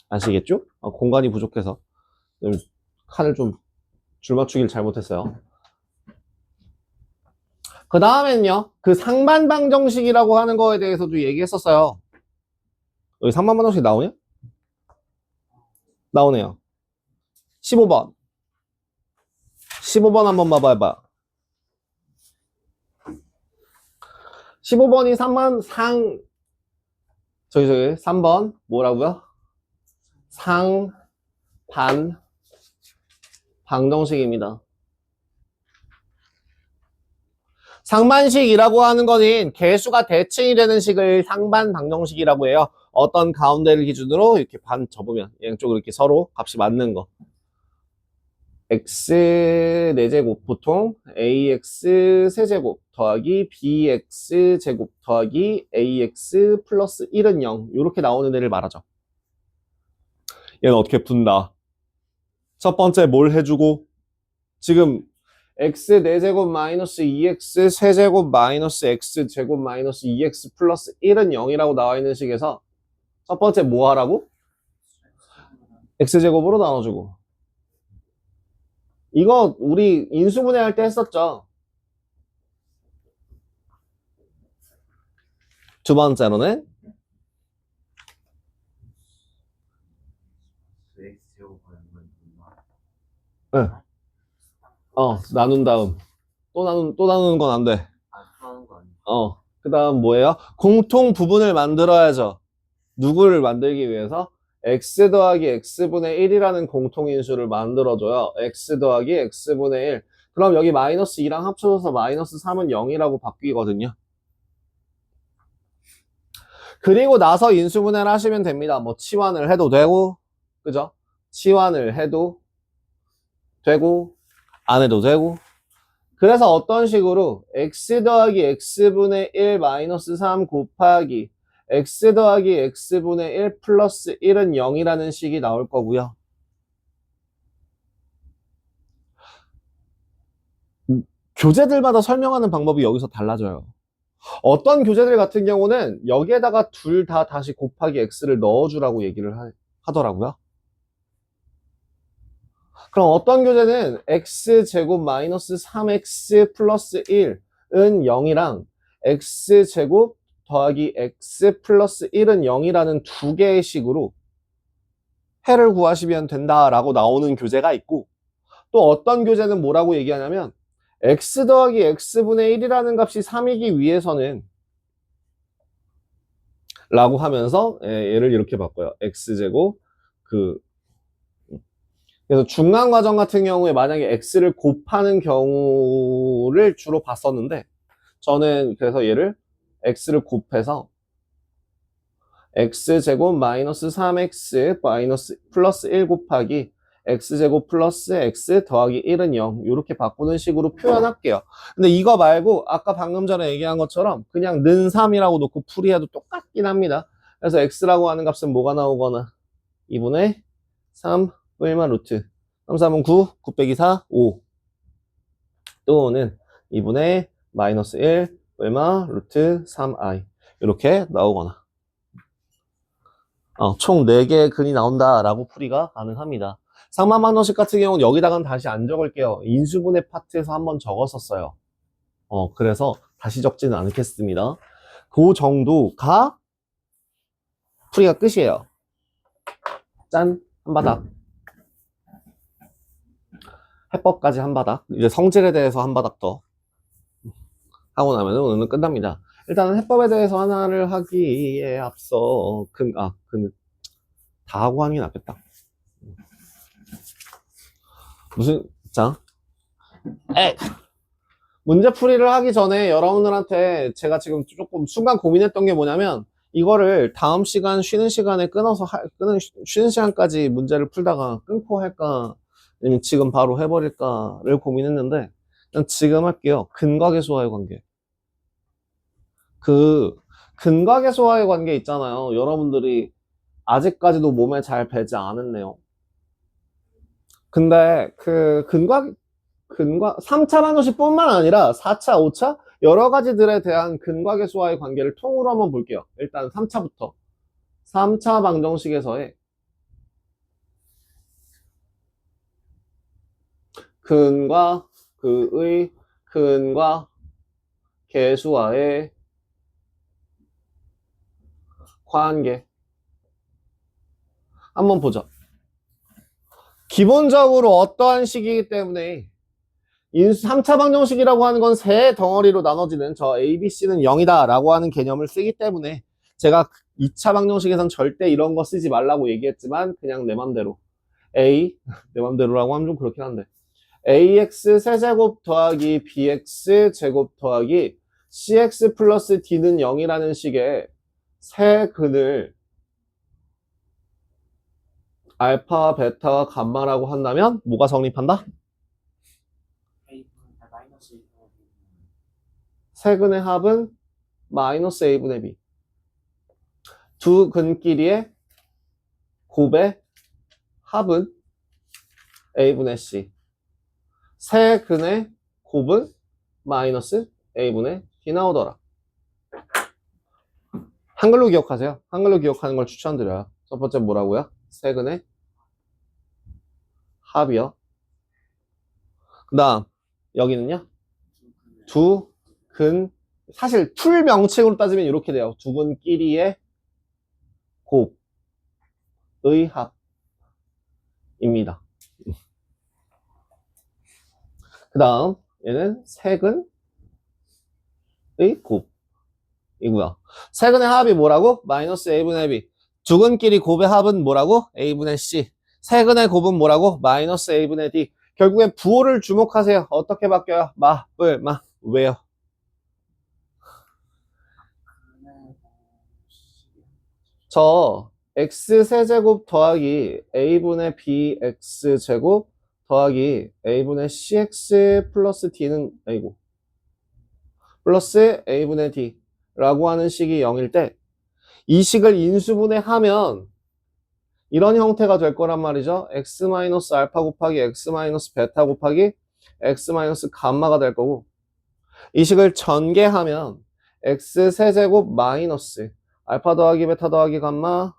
아시겠죠? 공간이 부족해서 칸을 좀 줄맞추기를 잘못했어요. 그 다음엔요, 그 상반방정식이라고 하는 거에 대해서도 얘기했었어요. 여기 상반방정식 나오냐? 나오네요. 15번. 15번 한번 봐봐. 15번이 3번 뭐라고요? 방정식입니다. 상반식이라고 하는 거는 개수가 대칭이 되는 식을 상반방정식이라고 해요. 어떤 가운데를 기준으로 이렇게 반 접으면 양쪽으로 이렇게 서로 값이 맞는 거. x 4제곱 보통 ax 세제곱 더하기 bx 제곱 더하기 ax 플러스 1은 0 이렇게 나오는 애를 말하죠. 얘는 어떻게 푼다? 첫 번째 뭘 해주고 지금 x 4제곱 마이너스 2x 세제곱 마이너스 x 제곱 마이너스 2x 플러스 1은 0이라고 나와 있는 식에서 첫 번째 뭐 하라고? x제곱으로 나눠주고 이거 우리 인수분해할 때 했었죠. 두 번째로는 네. 나눈 다음 또 나누는 건 안 돼. 그 다음 뭐예요? 공통 부분을 만들어야죠. 누구를 만들기 위해서? x 더하기 x분의 1이라는 공통인수를 만들어줘요. x 더하기 x분의 1. 그럼 여기 마이너스 2랑 합쳐져서 마이너스 3은 0이라고 바뀌거든요. 그리고 나서 인수분해를 하시면 됩니다. 뭐 치환을 해도 되고, 그죠? 치환을 해도 되고, 안 해도 되고. 그래서 어떤 식으로 x 더하기 x분의 1 마이너스 3 곱하기 x 더하기 x분의 1 플러스 1은 0이라는 식이 나올 거고요. 교재들마다 설명하는 방법이 여기서 달라져요. 어떤 교재들 같은 경우는 여기에다가 둘 다 다시 곱하기 x를 넣어주라고 얘기를 하더라고요. 그럼 어떤 교재는 x제곱 마이너스 3x 플러스 1은 0이랑 x제곱 더하기 x 플러스 1은 0이라는 두 개의 식으로 해를 구하시면 된다라고 나오는 교재가 있고 또 어떤 교재는 뭐라고 얘기하냐면 x 더하기 x분의 1이라는 값이 3이기 위해서는 라고 하면서 얘를 이렇게 바꿔요. x제곱 그래서 중간과정 같은 경우에 만약에 x를 곱하는 경우를 주로 봤었는데 저는 그래서 얘를 x를 곱해서 x제곱 마이너스 3x 마이너스 플러스 1 곱하기 x제곱 플러스 x 더하기 1은 0 이렇게 바꾸는 식으로 표현할게요. 근데 이거 말고 아까 방금 전에 얘기한 것처럼 그냥 는 3이라고 놓고 풀이해도 똑같긴 합니다. 그래서 x라고 하는 값은 뭐가 나오거나 2분의 3 얼마 루트 3, 3은 9, 9 빼기 4, 5 또는 2분의 마이너스 1 얼마 루트 3i 이렇게 나오거나 총 4개의 근이 나온다라고 풀이가 가능합니다. 상반방정식 같은 경우는 여기다가는 다시 안 적을게요. 인수분해 파트에서 한번 적었었어요. 그래서 다시 적지는 않겠습니다. 그 정도가 풀이가 끝이에요. 짠! 한 바닥. 해법까지 한 바닥. 이제 성질에 대해서 한 바닥 더 하고 나면 오늘은 끝납니다. 일단은 해법에 대해서 하나를 하기에 앞서 다 하고 하는 게 낫겠다. 문제풀이를 하기 전에 여러분들한테 제가 지금 조금 순간 고민했던 게 뭐냐면 이거를 다음 시간 쉬는 시간에 쉬는 시간까지 문제를 풀다가 끊고 할까 아니면 지금 바로 해버릴까를 고민했는데 그냥 지금 할게요. 근과계수와의 관계. 그 근과계수와의 관계 있잖아요. 여러분들이 아직까지도 몸에 잘 배지 않았네요. 근데 그 근과 3차 방정식뿐만 아니라 4차, 5차 여러 가지들에 대한 근과계수와의 관계를 통으로 한번 볼게요. 일단 3차부터. 3차 방정식에서의 근과 그의 근과 계수와의 관계 한번 보죠. 기본적으로 어떠한 식이기 때문에 3차 방정식이라고 하는 건 세 덩어리로 나눠지는 저 A, B, C는 0이다 라고 하는 개념을 쓰기 때문에 제가 2차 방정식에선 절대 이런 거 쓰지 말라고 얘기했지만 그냥 내 맘대로 A, 내 맘대로라고 하면 좀 그렇긴 한데 AX 세제곱 더하기 BX 제곱 더하기 CX 플러스 D는 0이라는 식의 세 근을 알파, 베타와 감마라고 한다면 뭐가 성립한다? A분의 마이너스 1. 세 근의 합은 마이너스 A분의 B. 두 근끼리의 곱의 합은 A분의 C. 세 근의 곱은 마이너스 A분의 D 나오더라. 한글로 기억하세요. 한글로 기억하는 걸 추천드려요. 첫 번째 뭐라고요? 세 근의 합이요. 그 다음 여기는요. 두 근, 사실 풀 명칭으로 따지면 이렇게 돼요. 두 근끼리의 곱의 합입니다. 그 다음 얘는 세근의 곱이고요. 세근의 합이 뭐라고? 마이너스 A분의 B. 두 근끼리 곱의 합은 뭐라고? A분의 C. 세근의 곱은 뭐라고? 마이너스 A분의 D. 결국엔 부호를 주목하세요. 어떻게 바뀌어요? 마, 뿔, 마. 왜요? 저 X세제곱 더하기 A분의 BX제곱 더하기 A분의 CX 플러스 D는 아니고 플러스 A분의 D 라고 하는 식이 0일 때 이 식을 인수분해하면 이런 형태가 될 거란 말이죠. X 마이너스 알파 곱하기 X 마이너스 베타 곱하기 X 마이너스 감마가 될 거고 이 식을 전개하면 X 세제곱 마이너스 알파 더하기 베타 더하기 감마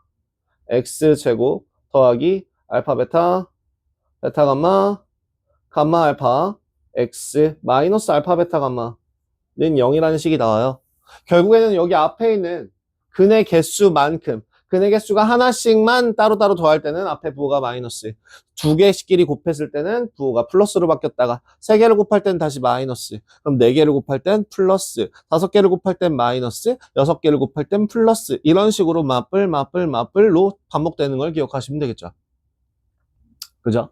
X 제곱 더하기 알파 베타 베타 감마 감마 알파 X 마이너스 알파 베타 감마는 0이라는 식이 나와요. 결국에는 여기 앞에 있는 근의 개수만큼 근의 개수가 하나씩만 따로따로 더할 때는 앞에 부호가 마이너스 두 개씩끼리 곱했을 때는 부호가 플러스로 바뀌었다가 세 개를 곱할 때는 다시 마이너스 그럼 네 개를 곱할 땐 플러스 다섯 개를 곱할 땐 마이너스 여섯 개를 곱할 땐 플러스 이런 식으로 맞불로 반복되는 걸 기억하시면 되겠죠. 그죠?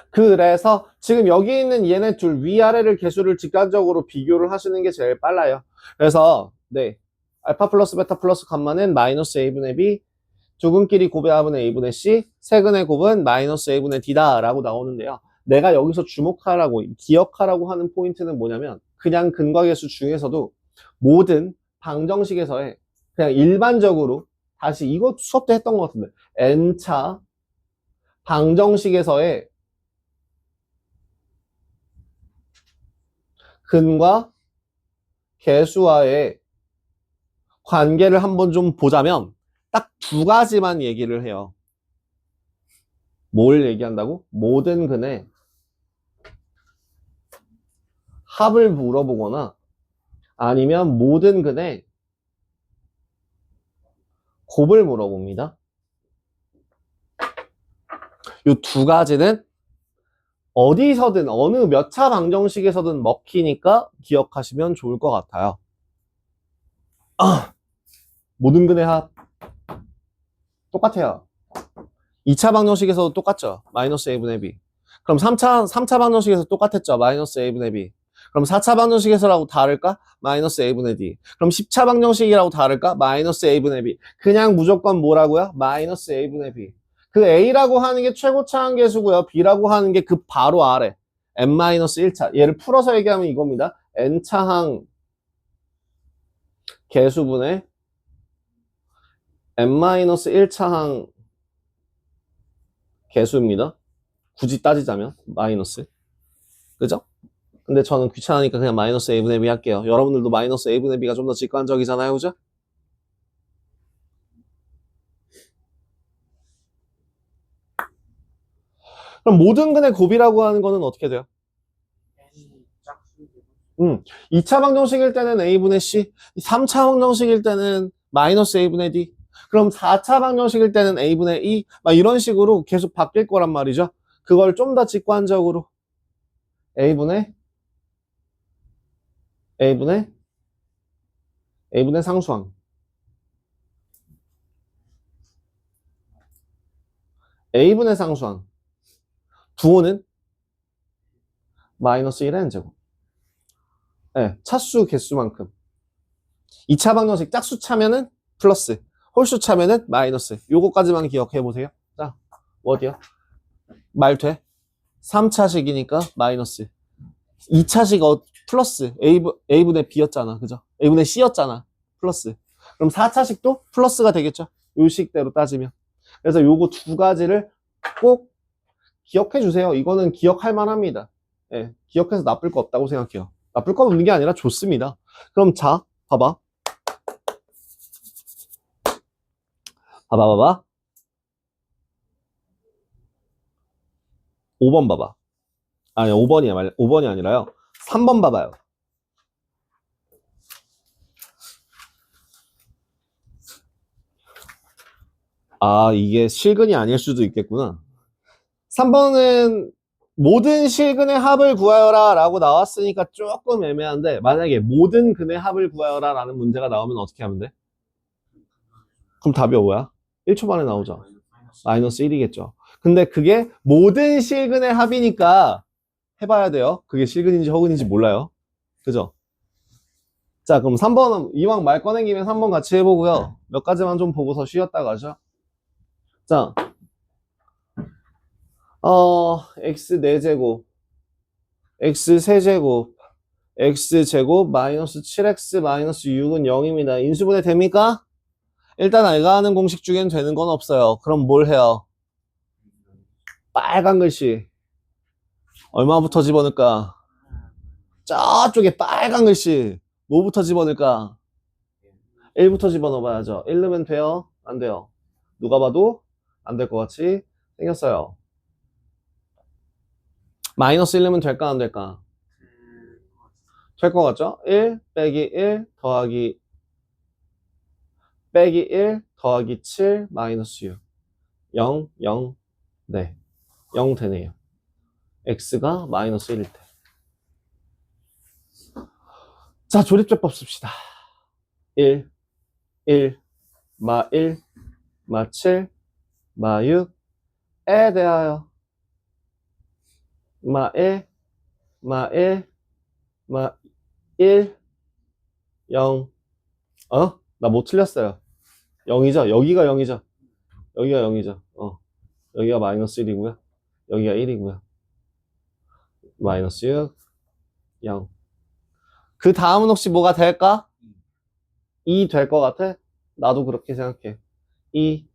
그래서 지금 여기 있는 얘네 둘 위아래를 개수를 직관적으로 비교를 하시는 게 제일 빨라요. 그래서 네 알파 플러스 베타 플러스 감마는 마이너스 A분의 B 두 근끼리 곱의 합은 A분의 C 세 근의 곱은 마이너스 A분의 D다 라고 나오는데요. 내가 여기서 주목하라고 기억하라고 하는 포인트는 뭐냐면 그냥 근과계수 중에서도 모든 방정식에서의 그냥 일반적으로 다시 이거 수업 때 했던 것 같은데 N차 방정식에서의 근과 계수와의 관계를 한번 좀 보자면 딱 두 가지만 얘기를 해요. 뭘 얘기한다고? 모든 근의 합을 물어보거나 아니면 모든 근의 곱을 물어봅니다. 이 두 가지는 어디서든 어느 몇 차 방정식에서든 먹히니까 기억하시면 좋을 것 같아요. 모든 근의 합 똑같아요. 2차 방정식에서도 똑같죠. 마이너스 A분의 B. 그럼 3차 방정식에서 똑같았죠. 마이너스 A분의 B. 그럼 4차 방정식에서라고 다를까? 마이너스 A분의 D. 그럼 10차 방정식이라고 다를까? 마이너스 A분의 B. 그냥 무조건 뭐라고요? 마이너스 A분의 B. 그 A라고 하는 게 최고차항 계수고요. B라고 하는 게 그 바로 아래. N-1차. 얘를 풀어서 얘기하면 이겁니다. N차항 개수분의 n-1차항 개수입니다. 굳이 따지자면 마이너스. 그죠? 근데 저는 귀찮으니까 그냥 마이너스 a분의 b 할게요. 여러분들도 마이너스 a분의 b가 좀 더 직관적이잖아요. 그죠? 그럼 모든 근의 곱이라고 하는 거는 어떻게 돼요? N이 짝수이고 2차 방정식일 때는 a분의 c, 3차 방정식일 때는 마이너스 a분의 d, 그럼 4차 방정식일 때는 a분의 e, 막 이런 식으로 계속 바뀔 거란 말이죠. 그걸 좀 더 직관적으로 a분의 상수항, a분의 상수항, 부호는 마이너스 1의 n제곱. 네, 차수 개수만큼. 2차 방정식 짝수 차면은 플러스, 홀수 차면은 마이너스. 요거까지만 기억해 보세요. 자, 어디야? 말 돼? 3차식이니까 마이너스. 2차식 플러스. A분의 B였잖아. 그죠? A분의 C였잖아. 플러스. 그럼 4차식도 플러스가 되겠죠? 요 식대로 따지면. 그래서 요거 두 가지를 꼭 기억해 주세요. 이거는 기억할 만합니다. 예, 기억해서 나쁠 거 없다고 생각해요. 나쁠 거 없는 게 아니라 좋습니다. 그럼 자, 봐봐. 봐봐. 5번 봐봐. 아니, 5번이 아니라요. 3번 봐봐요. 아, 이게 실근이 아닐 수도 있겠구나. 3번은 모든 실근의 합을 구하여라 라고 나왔으니까 조금 애매한데, 만약에 모든 근의 합을 구하여라 라는 문제가 나오면 어떻게 하면 돼? 그럼 답이 뭐야? 1초 만에 나오죠. 마이너스 1이겠죠. 근데 그게 모든 실근의 합이니까 해봐야 돼요. 그게 실근인지 허근인지 몰라요. 그죠? 자, 그럼 3번은 이왕 말 꺼낸 김에 3번 같이 해보고요. 몇 가지만 좀 보고서 쉬었다 가죠. 자, x 4제곱, x 세제곱, x제곱 마이너스 7x 마이너스 6은 0입니다. 인수분해 됩니까? 일단 알가 하는 공식 중엔 되는 건 없어요. 그럼 뭘 해요? 빨간 글씨 얼마부터 집어넣을까? 저쪽에 빨간 글씨 뭐부터 집어넣을까? 1부터 집어넣어봐야죠. 1 넣으면 돼요? 안 돼요? 누가 봐도 안 될 것 같이 생겼어요. 마이너스 1 넣으면 될까 안 될까? 될 것 같죠? 1 빼기 1 더하기 1 더하기 7 마이너스 6 0 0 네 0 되네요. x가 마이너스 1일 때. 자, 조립제법 씁시다. 1 마 1 마 7 마 6에 대하여 마 1 마 1 마 1 0 나 뭐 틀렸어요. 0이죠? 여기가 0이죠? 여기가 0이죠? 여기가 마이너스 1이고요. 여기가 1이고요. 마이너스 6 0. 그 다음은 혹시 뭐가 될까? 2 될 것 같아? 나도 그렇게 생각해. 2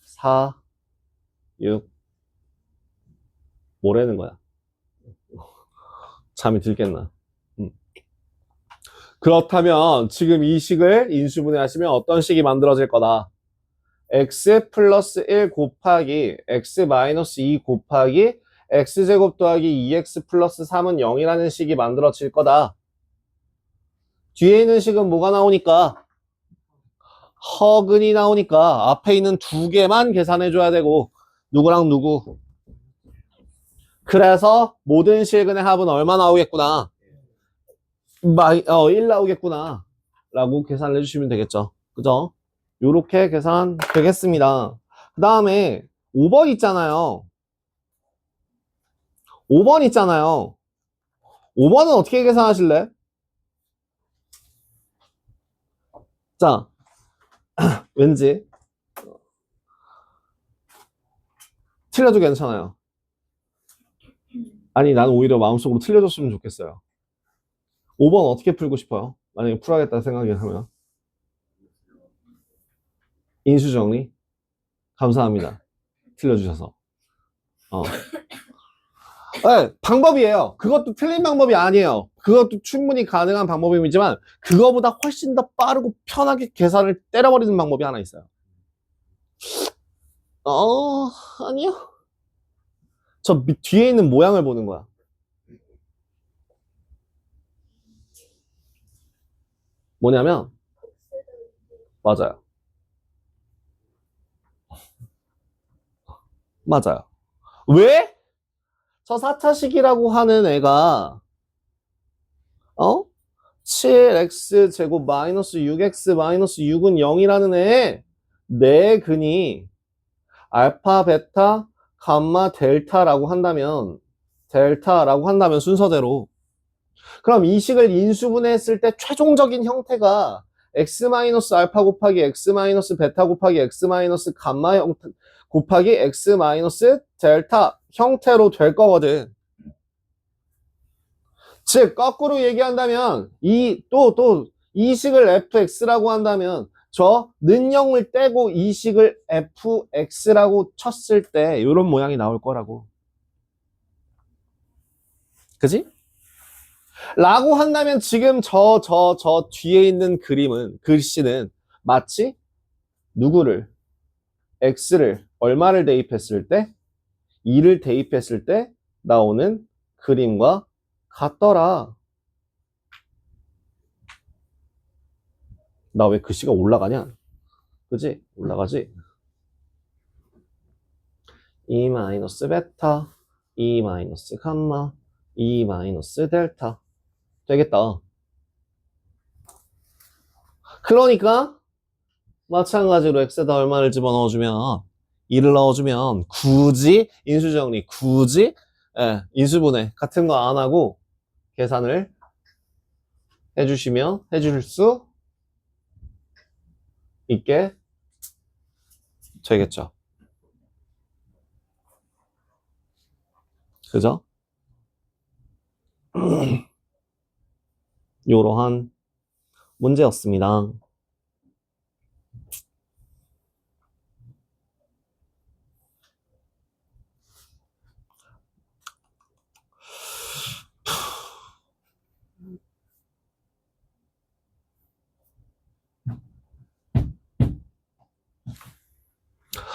4 6 뭐라는 거야? 잠이 들겠나? 그렇다면 지금 이 식을 인수분해 하시면 어떤 식이 만들어질 거다? x 플러스 1 곱하기 x 마이너스 2 곱하기 x제곱 더하기 2x 플러스 3은 0이라는 식이 만들어질 거다. 뒤에 있는 식은 뭐가 나오니까? 허근이 나오니까 앞에 있는 두 개만 계산해줘야 되고 누구랑 누구? 그래서 모든 실근의 합은 얼마 나오겠구나? 1 나오겠구나 라고 계산을 해주시면 되겠죠. 그죠? 요렇게 계산 되겠습니다. 그 다음에 5번 있잖아요. 5번 있잖아요. 5번은 어떻게 계산하실래? 자, 왠지 틀려도 괜찮아요. 아니, 나는 오히려 마음속으로 틀려줬으면 좋겠어요. 5번 어떻게 풀고 싶어요? 만약에 풀어야겠다 생각이 하면. 인수정리? 감사합니다. 틀려주셔서. 어. 네, 방법이에요. 그것도 틀린 방법이 아니에요. 그것도 충분히 가능한 방법이지만 그거보다 훨씬 더 빠르고 편하게 계산을 때려버리는 방법이 하나 있어요. 아니요. 저 뒤에 있는 모양을 보는 거야. 뭐냐면 맞아요. 맞아요. 왜? 저 4차식이라고 하는 애가 7x 제곱 마이너스 6x 마이너스 6은 0이라는 애 내 근이 알파, 베타, 감마, 델타라고 한다면 순서대로 그럼 이 식을 인수분해했을 때 최종적인 형태가 x 마이너스 알파 곱하기 x 마이너스 베타 곱하기 x 마이너스 감마 형태 곱하기 x 마이너스 델타 형태로 될 거거든. 즉 거꾸로 얘기한다면 이 식을 fx라고 한다면 저 는형을 떼고 이 식을 fx라고 쳤을 때 이런 모양이 나올 거라고. 그지? 라고 한다면 지금 저 뒤에 있는 글씨는 마치 누구를 x를 얼마를 대입했을 때 2를 대입했을 때 나오는 그림과 같더라. 나 왜 글씨가 올라가냐? 그지? 올라가지? 2 마이너스 베타 2 마이너스 감마 2 마이너스 델타 되겠다. 그러니까 마찬가지로 x에다 얼마를 집어넣어주면 2를 넣어주면 굳이 인수정리 굳이 인수분해 같은 거 안 하고 계산을 해주실 수 있게 되겠죠. 그죠? 요러한 문제였습니다.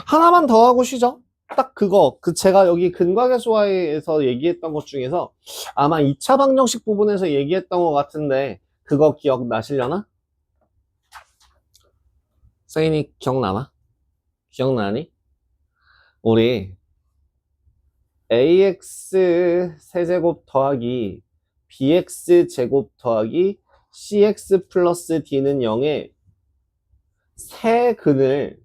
하나만 더 하고 쉬죠. 딱 그거, 제가 여기 근과계수화에서 얘기했던 것 중에서 아마 2차 방정식 부분에서 얘기했던 것 같은데 그거 기억나시려나? 세인이 기억나나? 기억나니? 우리 ax 세제곱 더하기 bx 제곱 더하기 cx 플러스 d는 0의 세 근을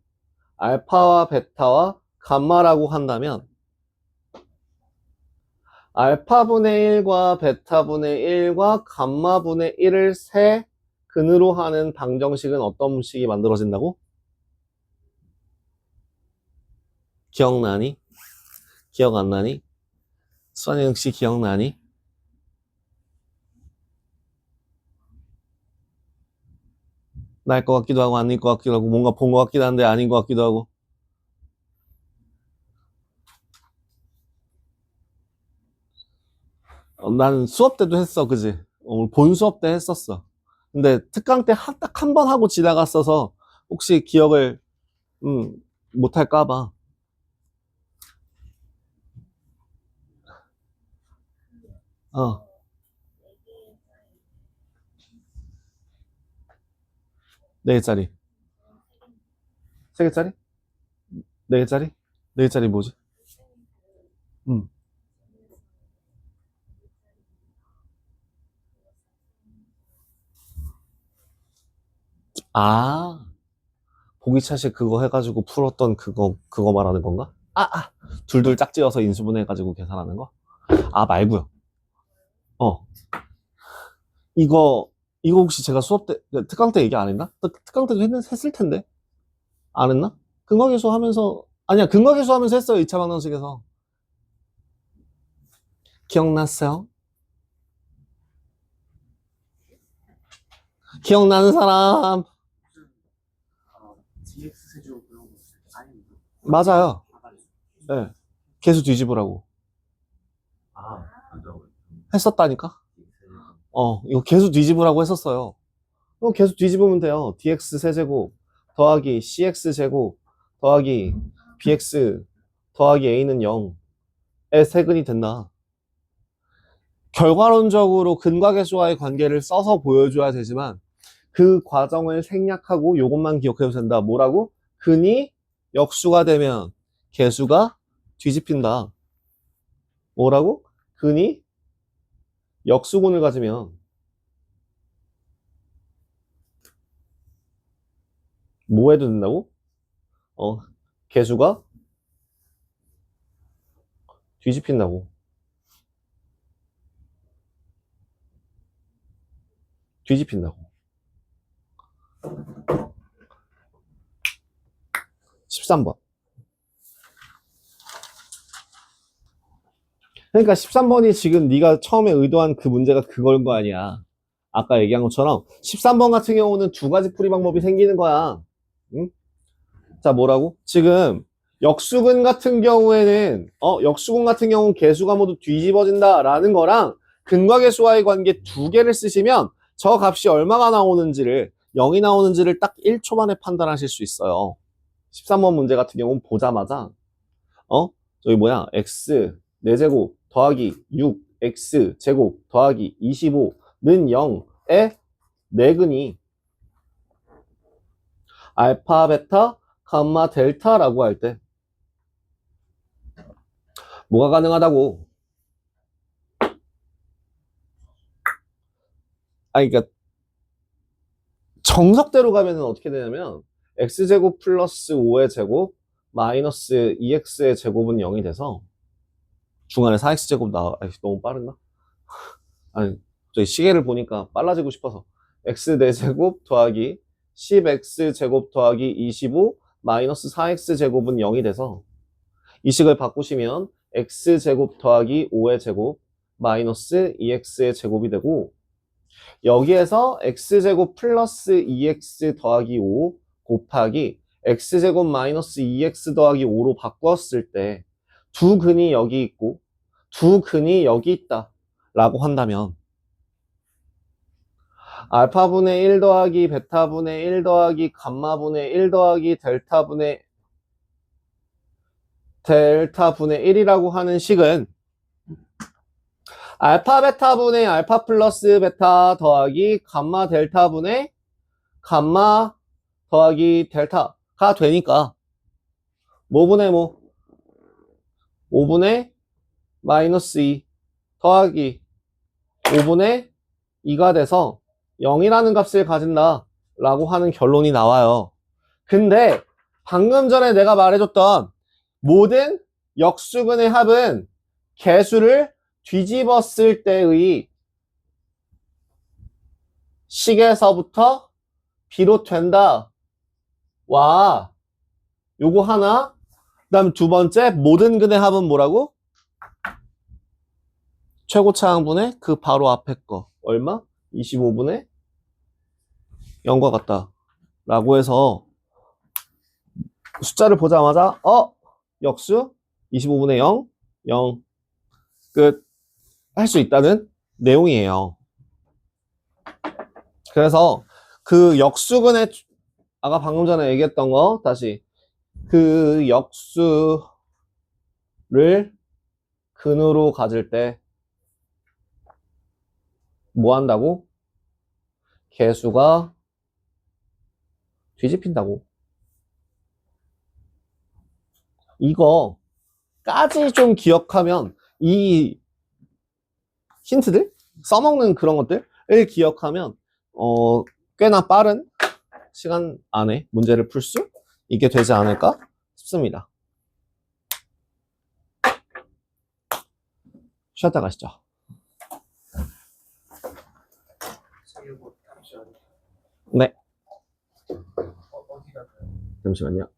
알파와 베타와 감마라고 한다면 알파분의 1과 베타분의 1과 감마분의 1을 세 근으로 하는 방정식은 어떤 식이 만들어진다고? 기억나니? 기억 안 나니? 수환이 혹시 기억나니? 날 것 같기도 하고 아닐 것 같기도 하고 뭔가 본 것 같기도 한데 아닌 것 같기도 하고 난 수업 때도 했어 그지? 본 수업 때 했었어. 근데 특강 때 딱 한 번 하고 지나갔어서 혹시 기억을 못할까 봐. 어. 4개짜리. 3개짜리? 4개짜리? 4개짜리 뭐지? 음. 아, 보기차식 그거 해가지고 풀었던 그거 말하는 건가? 둘둘 짝지어서 인수분해 해가지고 계산하는 거? 말고요. 어. 이거, 이거 혹시 제가 수업 때, 특강 때 얘기 안 했나? 특강 때도 했을 텐데. 안 했나? 근거계수 하면서, 아니야, 근거계수 하면서 했어요. 2차 방정식에서. 기억났어요? 기억나는 사람? 무슨 DX 세제곱 그런 거 있어요? 아니 맞아요. 네. 계수 뒤집으라고 했었다니까? 이거 계수 뒤집으라고 했었어요. 이거 계수 뒤집으면 돼요. dx 세제곱 더하기 cx 제곱 더하기 bx 더하기 a는 0의 세근이 된다. 결과론적으로 근과 계수와의 관계를 써서 보여줘야 되지만 그 과정을 생략하고 요것만 기억해도 된다. 뭐라고? 근이 역수가 되면 계수가 뒤집힌다. 뭐라고? 근이 역수근을 가지면 뭐 해도 된다고? 계수가 뒤집힌다고. 뒤집힌다고. 13번. 그러니까 13번이 지금 네가 처음에 의도한 그 문제가 그걸 거 아니야. 아까 얘기한 것처럼 13번 같은 경우는 두 가지 풀이 방법이 생기는 거야. 응? 자, 뭐라고? 지금 역수근 같은 경우에는 역수근 같은 경우는 계수가 모두 뒤집어진다라는 거랑 근과 계수와의 관계 두 개를 쓰시면 저 값이 얼마가 나오는지를 0이 나오는지를 딱 1초 만에 판단하실 수 있어요. 13번 문제 같은 경우는 보자마자 저기 뭐야 x 4제곱 더하기 6x 제곱 더하기 25는 0의 내근이 알파, 베타, 감마, 델타라고 할 때 뭐가 가능하다고? 그러니까 정석대로 가면은 어떻게 되냐면 x제곱 플러스 5의 제곱 마이너스 2x의 제곱은 0이 돼서 중간에 4x제곱 나와. 너무 빠른가? 아니, 저기 시계를 보니까 빨라지고 싶어서 x 4제곱 더하기 10x제곱 더하기 25 마이너스 4x제곱은 0이 돼서 이 식을 바꾸시면 x제곱 더하기 5의 제곱 마이너스 2x의 제곱이 되고 여기에서 x제곱 플러스 2x 더하기 5 곱하기 x제곱 마이너스 2x 더하기 5로 바꾸었을 때 두 근이 여기 있고 두 근이 여기 있다 라고 한다면 알파분의 1 더하기 베타분의 1 더하기 감마분의 1 더하기 델타분의 1이라고 하는 식은 알파 베타분의 알파 플러스 베타 더하기 감마 델타분의 감마 더하기 델타가 되니까 뭐분의 뭐 5분의 마이너스 2 더하기 5분의 2가 돼서 0이라는 값을 가진다 라고 하는 결론이 나와요. 근데 방금 전에 내가 말해줬던 모든 역수근의 합은 개수를 뒤집었을 때의 식에서부터 비롯된다. 와, 요거 하나. 그 다음 두 번째, 모든 근의 합은 뭐라고? 최고차항분의 그 바로 앞에 거. 얼마? 25분의 0과 같다. 라고 해서 숫자를 보자마자 역수 25분의 0, 0 끝 할 수 있다는 내용이에요. 그래서 그 역수근의 아까 방금 전에 얘기했던 거 다시 그 역수를 근으로 가질 때 뭐 한다고? 개수가 뒤집힌다고. 이거까지 좀 기억하면 이 힌트들? 써먹는 그런 것들을 기억하면 꽤나 빠른 시간 안에 문제를 풀 수 있게 되지 않을까 싶습니다. 쉬었다 가시죠. 세제곱 잠시만요. 네, 어디가 잠시만요.